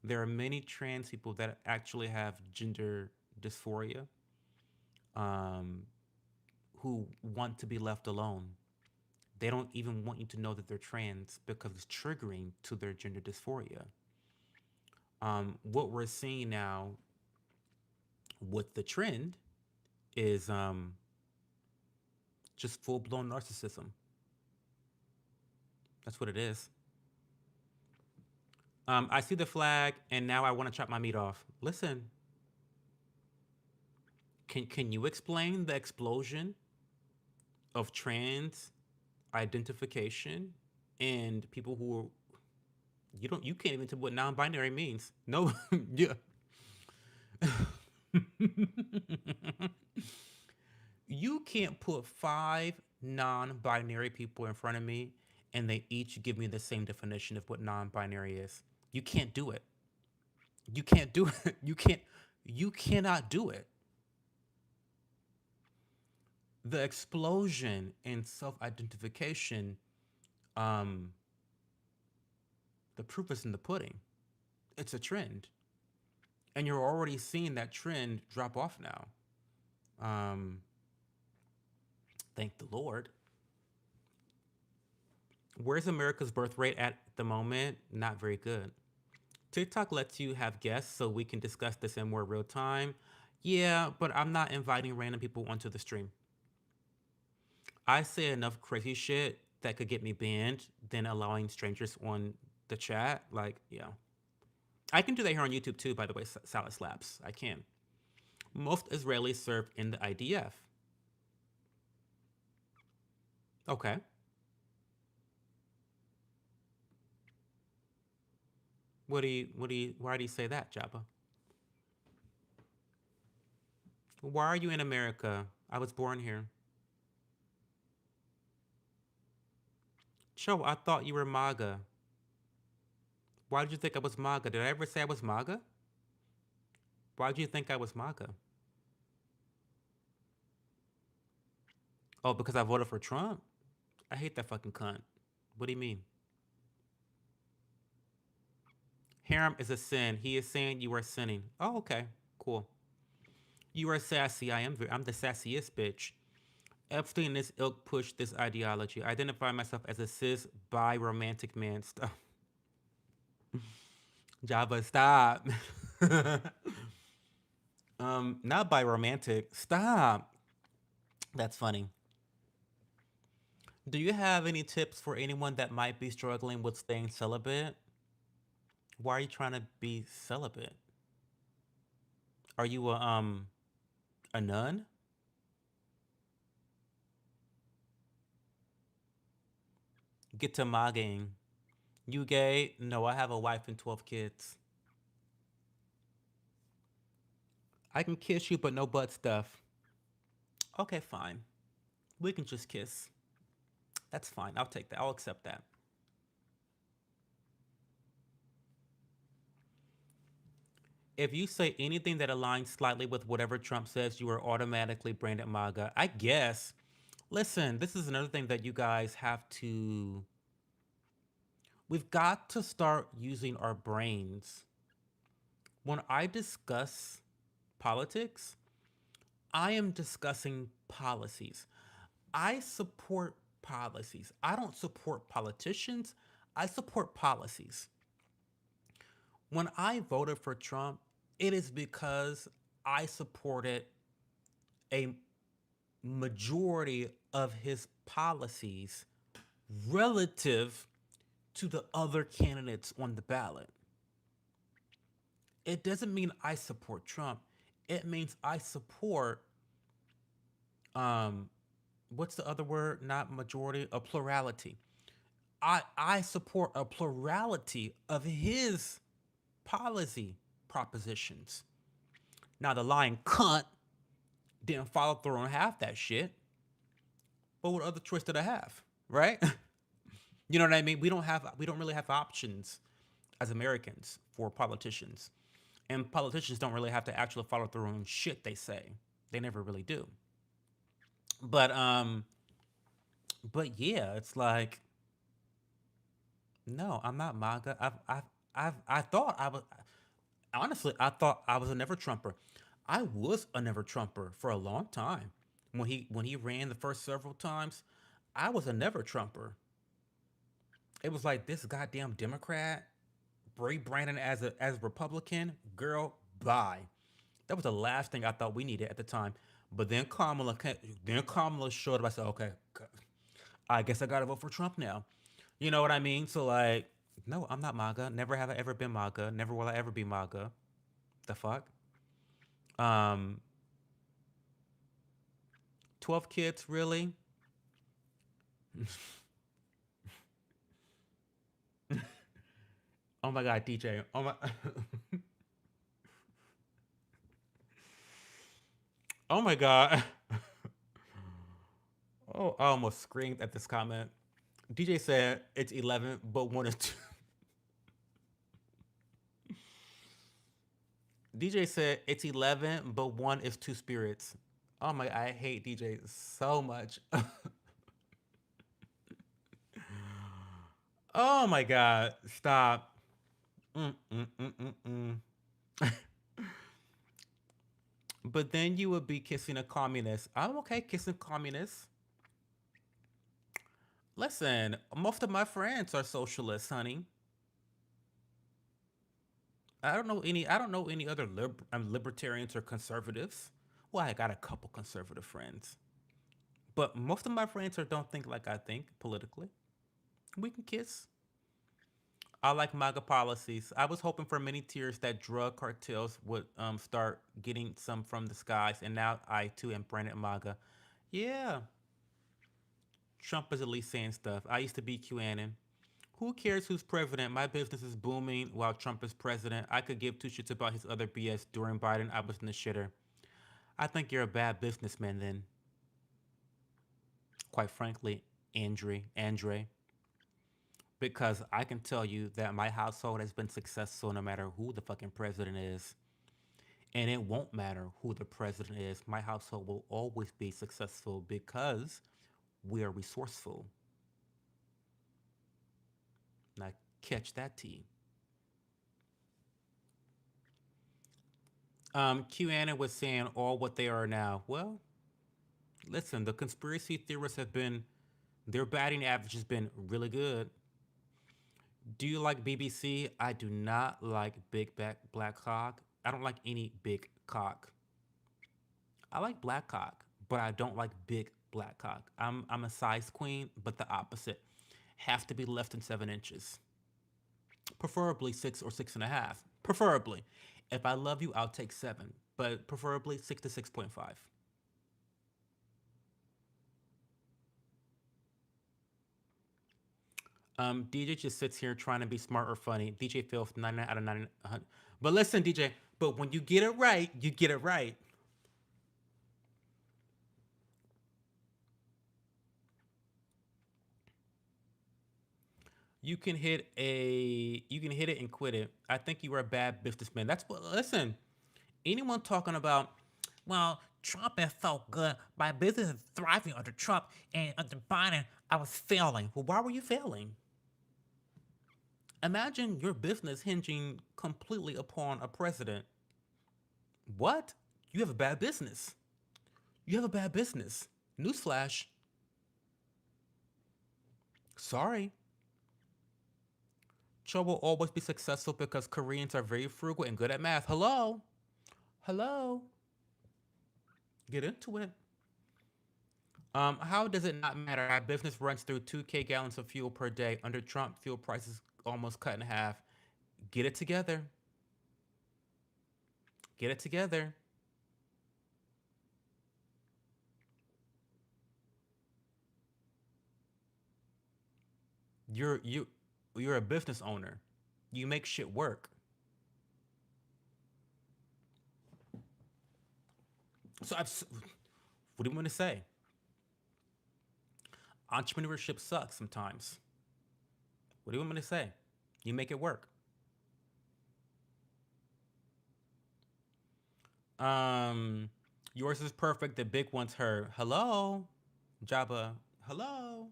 There are many trans people that actually have gender dysphoria, um, who want to be left alone. They don't even want you to know that they're trans because it's triggering to their gender dysphoria. What we're seeing now with the trend is just full blown narcissism. That's what it is. I see the flag, and now I want to chop my meat off. Listen, can you explain the explosion of trans identification and people who are, you can't even tell what non-binary means. No, yeah. You can't put five non-binary people in front of me and they each give me the same definition of what non-binary is. You can't do it. You can't do it. You cannot do it. The explosion in self-identification, um, the proof is in the pudding. It's a trend. And you're already seeing that trend drop off now. Um, thank the Lord. Where's America's birth rate at the moment? Not very good. TikTok lets you have guests so we can discuss this in more real time. Yeah, but I'm not inviting random people onto the stream. I say enough crazy shit that could get me banned than allowing strangers on the chat. Like, yeah. I can do that here on YouTube too, by the way, Salad Slaps. I can. Most Israelis served in the IDF. Okay. Why do you say that, Jabba? Why are you in America? I was born here. Cho, I thought you were MAGA. Why did you think I was MAGA? Did I ever say I was MAGA? Why did you think I was MAGA? Oh, because I voted for Trump? I hate that fucking cunt. What do you mean? Harem is a sin. He is saying you are sinning. Oh, okay. Cool. You are sassy. I'm the sassiest bitch. Epstein and this ilk push this ideology. I identify myself as a cis bi romantic man. Stop. Java, stop. Not bi romantic. Stop. That's funny. Do you have any tips for anyone that might be struggling with staying celibate? Why are you trying to be celibate? Are you a nun? Get to mogging. You gay? No, I have a wife and 12 kids. I can kiss you, but no butt stuff. Okay, fine. We can just kiss. That's fine. I'll take that. I'll accept that. If you say anything that aligns slightly with whatever Trump says, you are automatically branded MAGA. I guess. Listen, this is another thing that you guys have to. We've got to start using our brains. When I discuss politics, I am discussing policies. I support policies. I don't support politicians. I support policies. When I voted for Trump, it is because I supported a majority of his policies relative to the other candidates on the ballot. It doesn't mean I support Trump. It means I support um what's the other word? Not majority, a plurality. I support a plurality of his policy propositions. Now the lying cunt didn't follow through on half that shit. But what other choice did I have? Right? You know what I mean? We don't really have options as Americans for politicians. And politicians don't really have to actually follow through on shit they say. They never really do. But yeah, it's like no, I'm not MAGA. I thought I was honestly, I thought I was a never Trumper. I was a never Trumper for a long time. When he ran the first several times, I was a never Trumper. It was like this goddamn Democrat, Bray Brandon as Republican, girl, bye. That was the last thing I thought we needed at the time. But then Kamala showed up. I said, okay, I guess I gotta vote for Trump now. You know what I mean? So like, no, I'm not MAGA. Never have I ever been MAGA. Never will I ever be MAGA. The fuck? Um, 12 kids, really? Oh my god, DJ. Oh my Oh my god. Oh, I almost screamed at this comment. DJ said it's 11, but one is two. DJ said it's 11, but one is two spirits. Oh my, I hate DJ so much. Oh my god, stop. Mm, mm, mm, mm, mm. But then you would be kissing a communist. I'm okay kissing communists. Listen, most of my friends are socialists, honey. I don't know any other libertarians or conservatives. Well, I got a couple conservative friends, but most of my friends are don't think like I think politically. We can kiss. I like MAGA policies. I was hoping for many tears that drug cartels would start getting some from the skies, and now I too am branded MAGA. Yeah, Trump is at least saying stuff. I used to be QAnon. Who cares who's president? My business is booming while Trump is president. I could give two shits about his other BS during Biden. I was in the shitter. I think you're a bad businessman then, quite frankly, Andre, because I can tell you that my household has been successful no matter who the fucking president is. And it won't matter who the president is. My household will always be successful because we are resourceful. Now, catch that T. QAnon was saying all what they are now. Well, listen, the conspiracy theorists have been, their batting average has been really good. Do you like BBC? I do not like big back black cock. I don't like any big cock. I like black cock, but I don't like big black cock. I'm a size queen, but the opposite. Have to be less than 7 inches. Preferably 6 or 6.5. Preferably. If I love you, I'll take 7, but preferably 6 to 6.5. DJ just sits here trying to be smart or funny. DJ feels 99 out of 99. But listen, DJ, but when you get it right, you get it right. You can hit it and quit it. I think you are a bad businessman. That's what listen. Anyone talking about, well, Trump has felt good. My business is thriving under Trump, and under Biden, I was failing. Well, why were you failing? Imagine your business hinging completely upon a president. What? You have a bad business. You have a bad business. Newsflash. Sorry. Cho will always be successful because Koreans are very frugal and good at math. Hello? Hello? Get into it. How does it not matter? Our business runs through 2K gallons of fuel per day. Under Trump, fuel prices almost cut in half. Get it together. Get it together. You're you you're a business owner. You make shit work. So what do you want to say? Entrepreneurship sucks sometimes. What do you want me to say? You make it work. Um, yours is perfect. The big one's her. Hello, Jabba. Hello.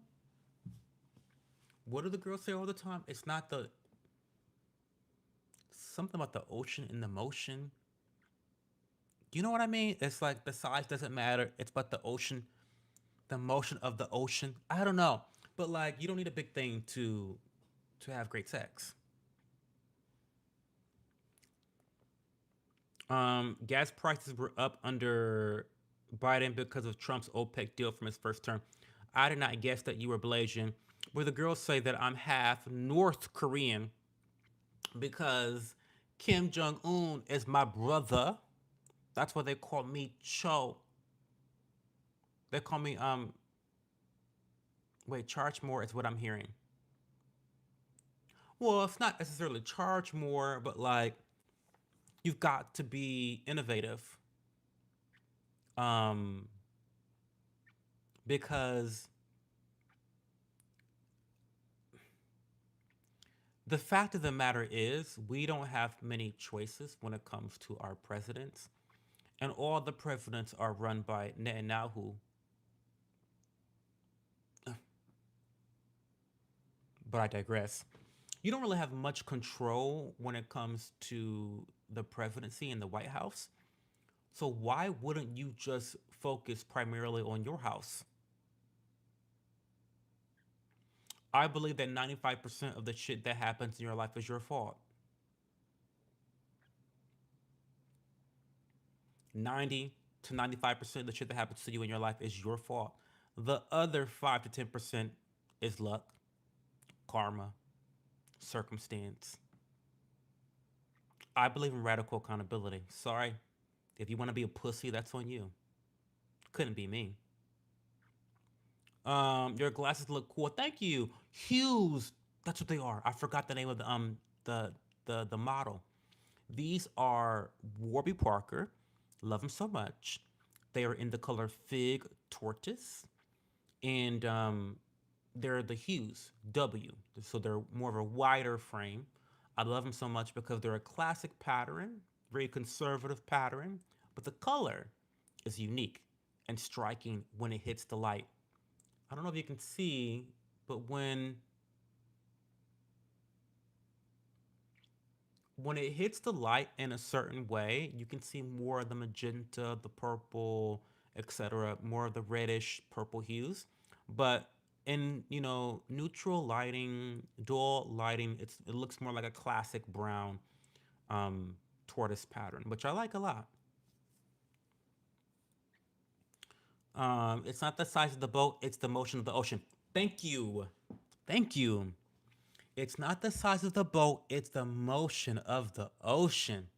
What do the girls say all the time? It's not the something about the ocean in the motion. You know what I mean? It's like the size doesn't matter. It's about the ocean, the motion of the ocean. I don't know, but like you don't need a big thing to have great sex. Gas prices were up under Biden because of Trump's OPEC deal from his first term. I did not guess that you were Blasian. Where the girls say that I'm half North Korean because Kim Jong Un is my brother. That's why they call me Cho. They call me wait, charge more is what I'm hearing. Well, it's not necessarily charge more, but like you've got to be innovative. Um, because the fact of the matter is, we don't have many choices when it comes to our presidents, and all the presidents are run by Netanyahu. But I digress. You don't really have much control when it comes to the presidency and the White House. So why wouldn't you just focus primarily on your house? I believe that 95% of the shit that happens in your life is your fault. 90 to 95% of the shit that happens to you in your life is your fault. The other 5 to 10% is luck, karma, circumstance. I believe in radical accountability. Sorry. If you want to be a pussy, that's on you. Couldn't be me. Your glasses look cool. Thank you. Hughes. That's what they are. I forgot the name of the the model. These are Warby Parker. Love them so much. They are in the color fig tortoise, and they're the hues W. So they're more of a wider frame. I love them so much because they're a classic pattern, very conservative pattern, but the color is unique and striking when it hits the light. I don't know if you can see, but when it hits the light in a certain way, you can see more of the magenta, the purple, etc., more of the reddish purple hues. But in neutral lighting, dual lighting, it looks more like a classic brown um, tortoise pattern, which I like a lot. It's not the size of the boat; it's the motion of the ocean. Thank you, thank you. It's not the size of the boat; it's the motion of the ocean.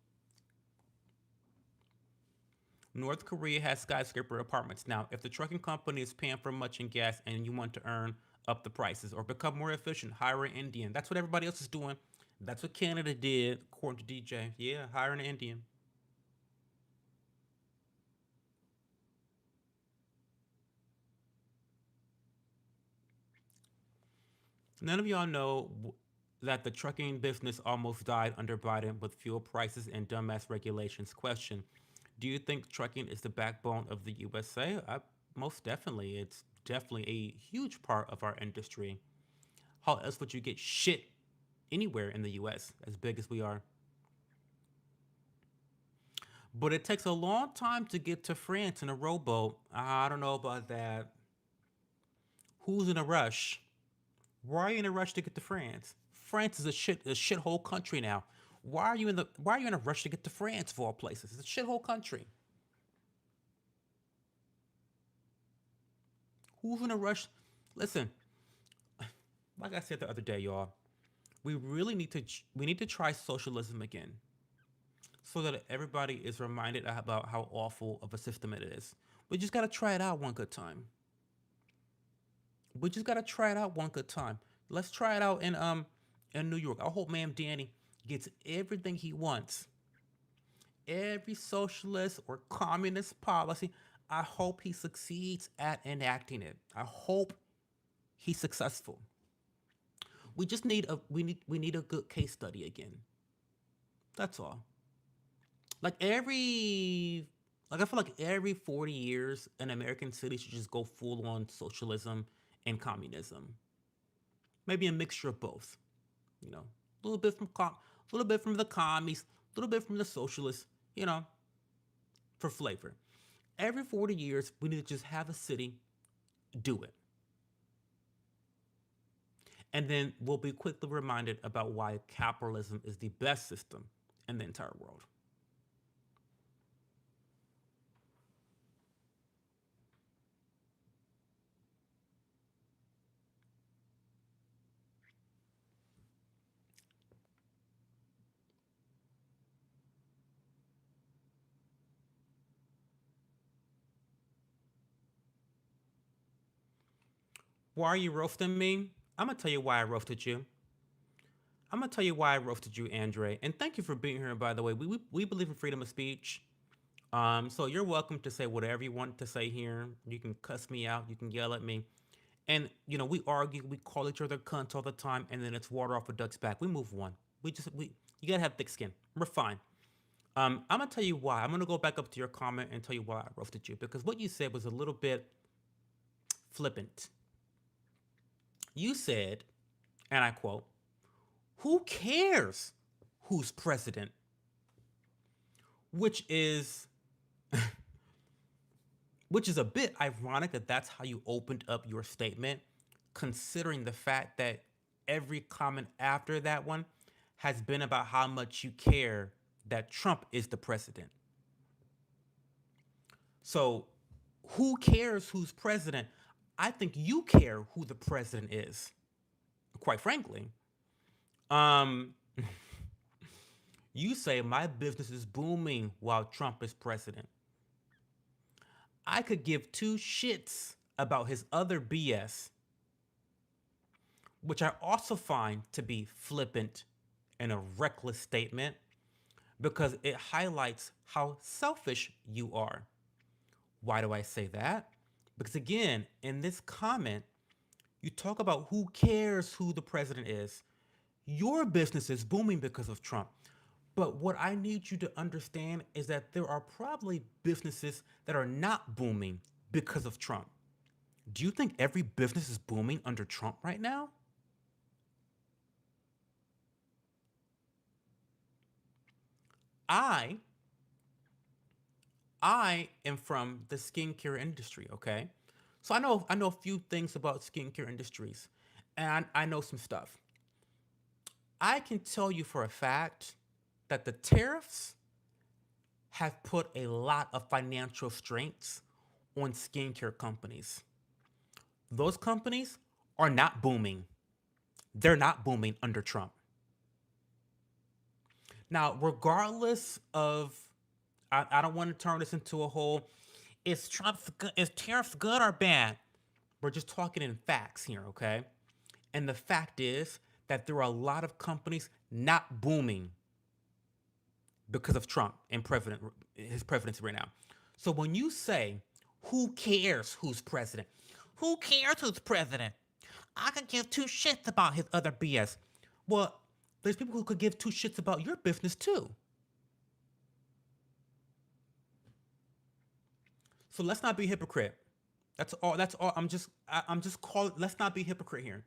North Korea has skyscraper apartments. Now, if the trucking company is paying for much in gas and you want to earn up the prices or become more efficient, hire an Indian. That's what everybody else is doing. That's what Canada did, according to DJ. Yeah, hire an Indian. None of y'all know that the trucking business almost died under Biden with fuel prices and dumbass regulations. Question: do you think trucking is the backbone of the USA? Most definitely. It's definitely a huge part of our industry. How else would you get shit anywhere in the US as big as we are? But it takes a long time to get to France in a rowboat. I don't know about that. Who's in a rush? Why are you in a rush to get to France? France is a shithole country now. Why are you in a rush to get to France of all places? It's a shithole country. Who's in a rush? Listen, like I said the other day, y'all, we need to try socialism again so that everybody is reminded about how awful of a system it is. We just gotta try it out one good time. We just gotta try it out one good time. Let's try it out in New York. I hope man Danny gets everything he wants. Every socialist or communist policy. I hope he succeeds at enacting it. I hope he's successful. We need a good case study again. That's all. Like I feel like every 40 years an American city should just go full on socialism and communism. Maybe a mixture of both. You know, a little bit from the commies, a little bit from the socialists. You know, for flavor. Every 40 years, we need to just have a city do it, and then we'll be quickly reminded about why capitalism is the best system in the entire world. Why are you roasting me? I'm gonna tell you why I roasted you. I'm gonna tell you why I roasted you, Andre. And thank you for being here. By the way, we believe in freedom of speech. So you're welcome to say whatever you want to say here. You can cuss me out. You can yell at me. And we argue. We call each other cunts all the time. And then it's water off a duck's back. We move on. We you gotta have thick skin. We're fine. I'm gonna tell you why. I'm gonna go back up to your comment and tell you why I roasted you because what you said was a little bit flippant. You said, and I quote, "Who cares who's president?" Which is which is a bit ironic that that's how you opened up your statement, considering the fact that every comment after that one has been about how much you care that Trump is the president. So, who cares who's president? I think you care who the president is, quite frankly. Um, you say my business is booming while Trump is president. I could give two shits about his other BS, which I also find to be flippant and a reckless statement because it highlights how selfish you are. Why do I say that? Because again, in this comment, you talk about who cares who the president is. Your business is booming because of Trump. But what I need you to understand is that there are probably businesses that are not booming because of Trump. Do you think every business is booming under Trump right now? I I am from the skincare industry, okay? So I know a few things about skincare industries, and I know some stuff. I can tell you for a fact that the tariffs have put a lot of financial strains on skincare companies. Those companies are not booming. They're not booming under Trump. Now, regardless of, I don't want to turn this into a whole, is tariffs good or bad? We're just talking in facts here, okay? And the fact is that there are a lot of companies not booming because of Trump and his presidency right now. So when you say, who cares who's president? Who cares who's president? I could give two shits about his other BS. Well, there's people who could give two shits about your business too. So let's not be a hypocrite. That's all. That's all. I'm just calling. Let's not be a hypocrite here.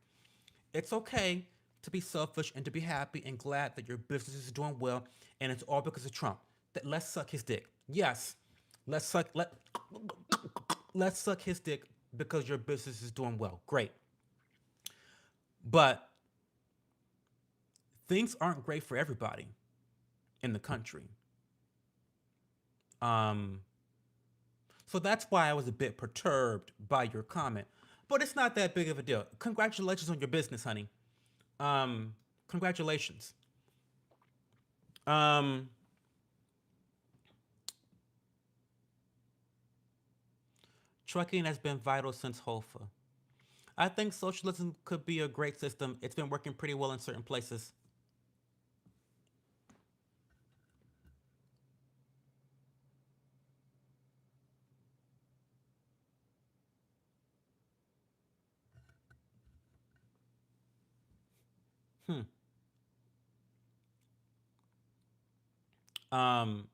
It's okay to be selfish and to be happy and glad that your business is doing well, and it's all because of Trump. That let's suck his dick. Yes, let's suck let's suck his dick because your business is doing well. Great, but things aren't great for everybody in the country. Um, so that's why I was a bit perturbed by your comment. But it's not that big of a deal. Congratulations on your business, honey. Um, Congratulations. Um, Trucking has been vital since Hofa. I think socialism could be a great system. It's been working pretty well in certain places. Hmm. Um,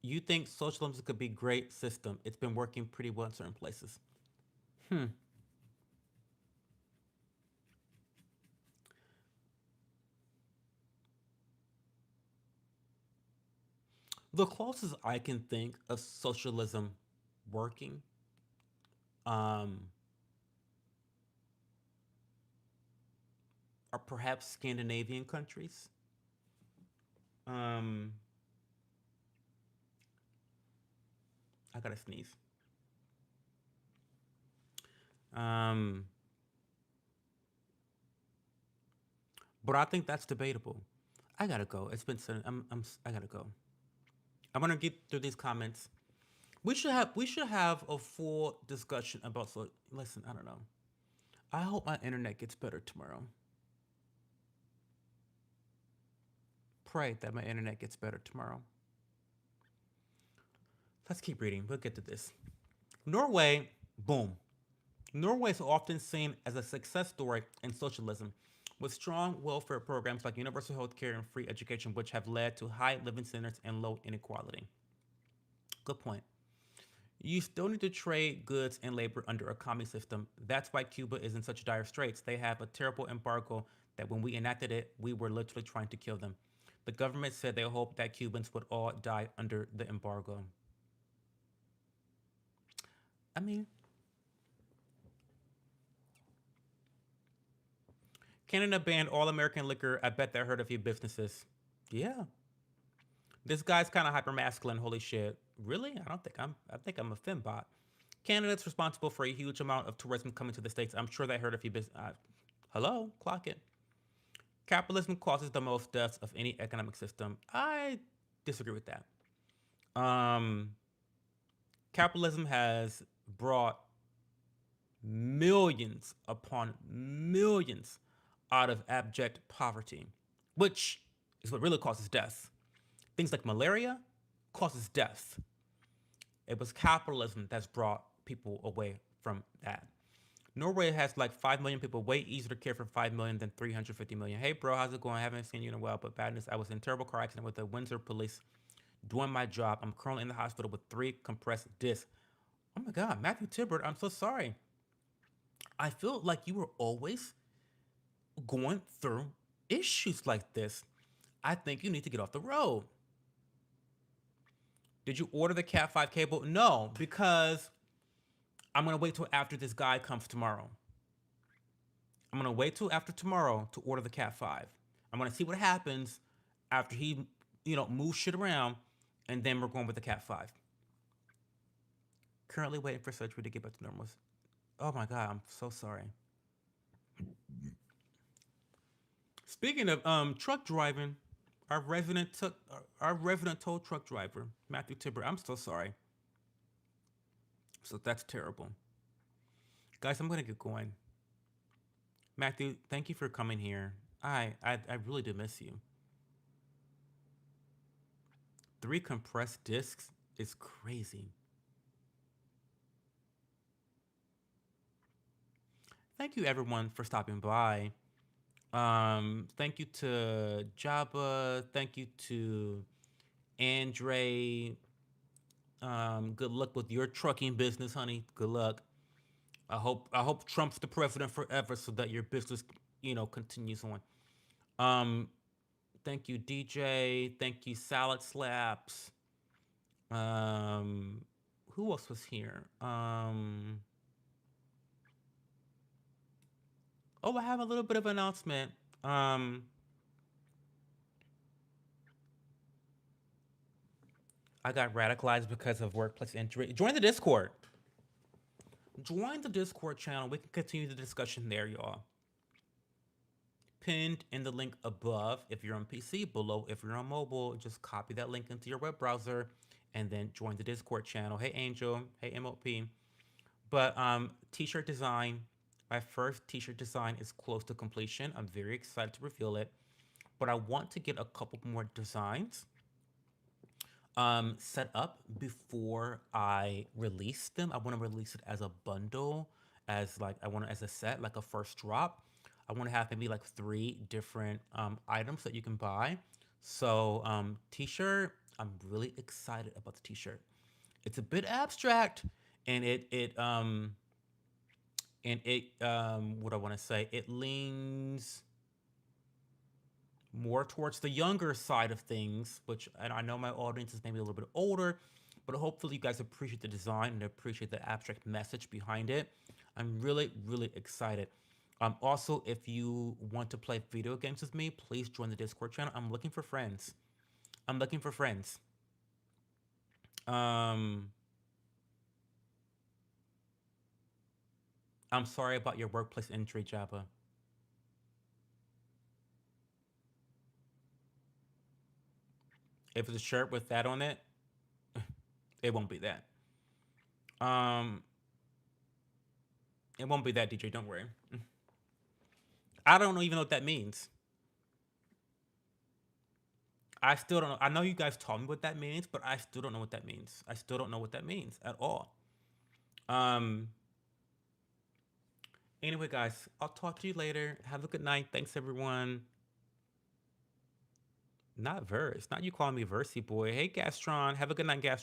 you think socialism could be a great system? It's been working pretty well in certain places. Hmm. The closest I can think of socialism working, um, are perhaps Scandinavian countries. Um, I gotta sneeze. Um, but I think that's debatable. I gotta go. It's been. I gotta go. I'm gonna get through these comments. We should have a full discussion about. So listen, I don't know. I hope my internet gets better tomorrow. Pray that my internet gets better tomorrow. Let's keep reading. We'll get to this. Norway, boom. Norway is often seen as a success story in socialism, with strong welfare programs like universal health care and free education, which have led to high living standards and low inequality. Good point. You still need to trade goods and labor under a commie system. That's why Cuba is in such dire straits. They have a terrible embargo that when we enacted it, we were literally trying to kill them. The government said they hoped that Cubans would all die under the embargo. I mean, Canada banned all American liquor. I bet that hurt a few businesses. Yeah. This guy's kind of hyper masculine. Holy shit. Really? I don't think I'm. I think I'm a fembot. Canada's responsible for a huge amount of tourism coming to the states. I'm sure that hurt a few business. Hello, clock it. Capitalism causes the most deaths of any economic system. I disagree with that. Um, Capitalism has brought millions upon millions out of abject poverty, which is what really causes death. Things like malaria, causes death. It was capitalism that's brought people away from that. Norway has like 5 million people, way easier to care for 5 million than 350 million. Hey, bro, how's it going? I haven't seen you in a while, but bad news. I was in a terrible car accident with the Windsor police doing my job. I'm currently in the hospital with 3 compressed discs. Oh my God, Matthew Tibbert, I'm so sorry. I feel like you were always going through issues like this. I think you need to get off the road. Did you order the Cat 5 cable? No, because I'm going to wait till after this guy comes tomorrow. I'm going to wait till after tomorrow to order the Cat 5. I'm going to see what happens after he, moves shit around, and then we're going with the Cat 5. Currently waiting for surgery to get back to normal. Oh my God, I'm so sorry. Speaking of truck driving, our resident tow truck driver, Matthew Tibbert, I'm so sorry. So that's terrible. Guys, I'm gonna get going. Matthew, thank you for coming here. I really do miss you. 3 compressed discs is crazy. Thank you everyone for stopping by. Thank you to Jabba. Thank you to Andre. Good luck with your trucking business, honey. Good luck. I hope Trump's the president forever so that your business, continues on. Um, Thank you, DJ. Thank you, Salad Slaps. Um, who else was here? Oh, I have a little bit of an announcement. Um, I got radicalized because of workplace injury. Join the Discord. Join the Discord channel. We can continue the discussion there, y'all. Pinned in the link above if you're on PC, below if you're on mobile. Just copy that link into your web browser and then join the Discord channel. Hey, Angel. Hey, MOP. But t-shirt design, my first t-shirt design is close to completion. I'm very excited to reveal it. But I want to get a couple more designs set up before I release them. I want to release it as a bundle, as like I want it as a set, like a first drop. I want to have maybe like 3 different items that you can buy. So t-shirt, I'm really excited about the t-shirt. It's a bit abstract, and what I want to say, it leans more towards the younger side of things, which, and I know my audience is maybe a little bit older, but hopefully you guys appreciate the design and appreciate the abstract message behind it. I'm really, really excited. Also, if you want to play video games with me, please join the Discord channel. I'm looking for friends. I'm looking for friends. Um, I'm sorry about your workplace injury, Jabba. If it's a shirt with that on it, it won't be that. Um, it won't be that, DJ. Don't worry. I don't even know what that means. I still don't know. I know you guys told me what that means, but I still don't know what that means. I still don't know what that means at all. Um. Anyway, guys, I'll talk to you later. Have a good night. Thanks, everyone. Not verse. Not you calling me Versy boy. Hey, Gastron. Have a good night, Gastron.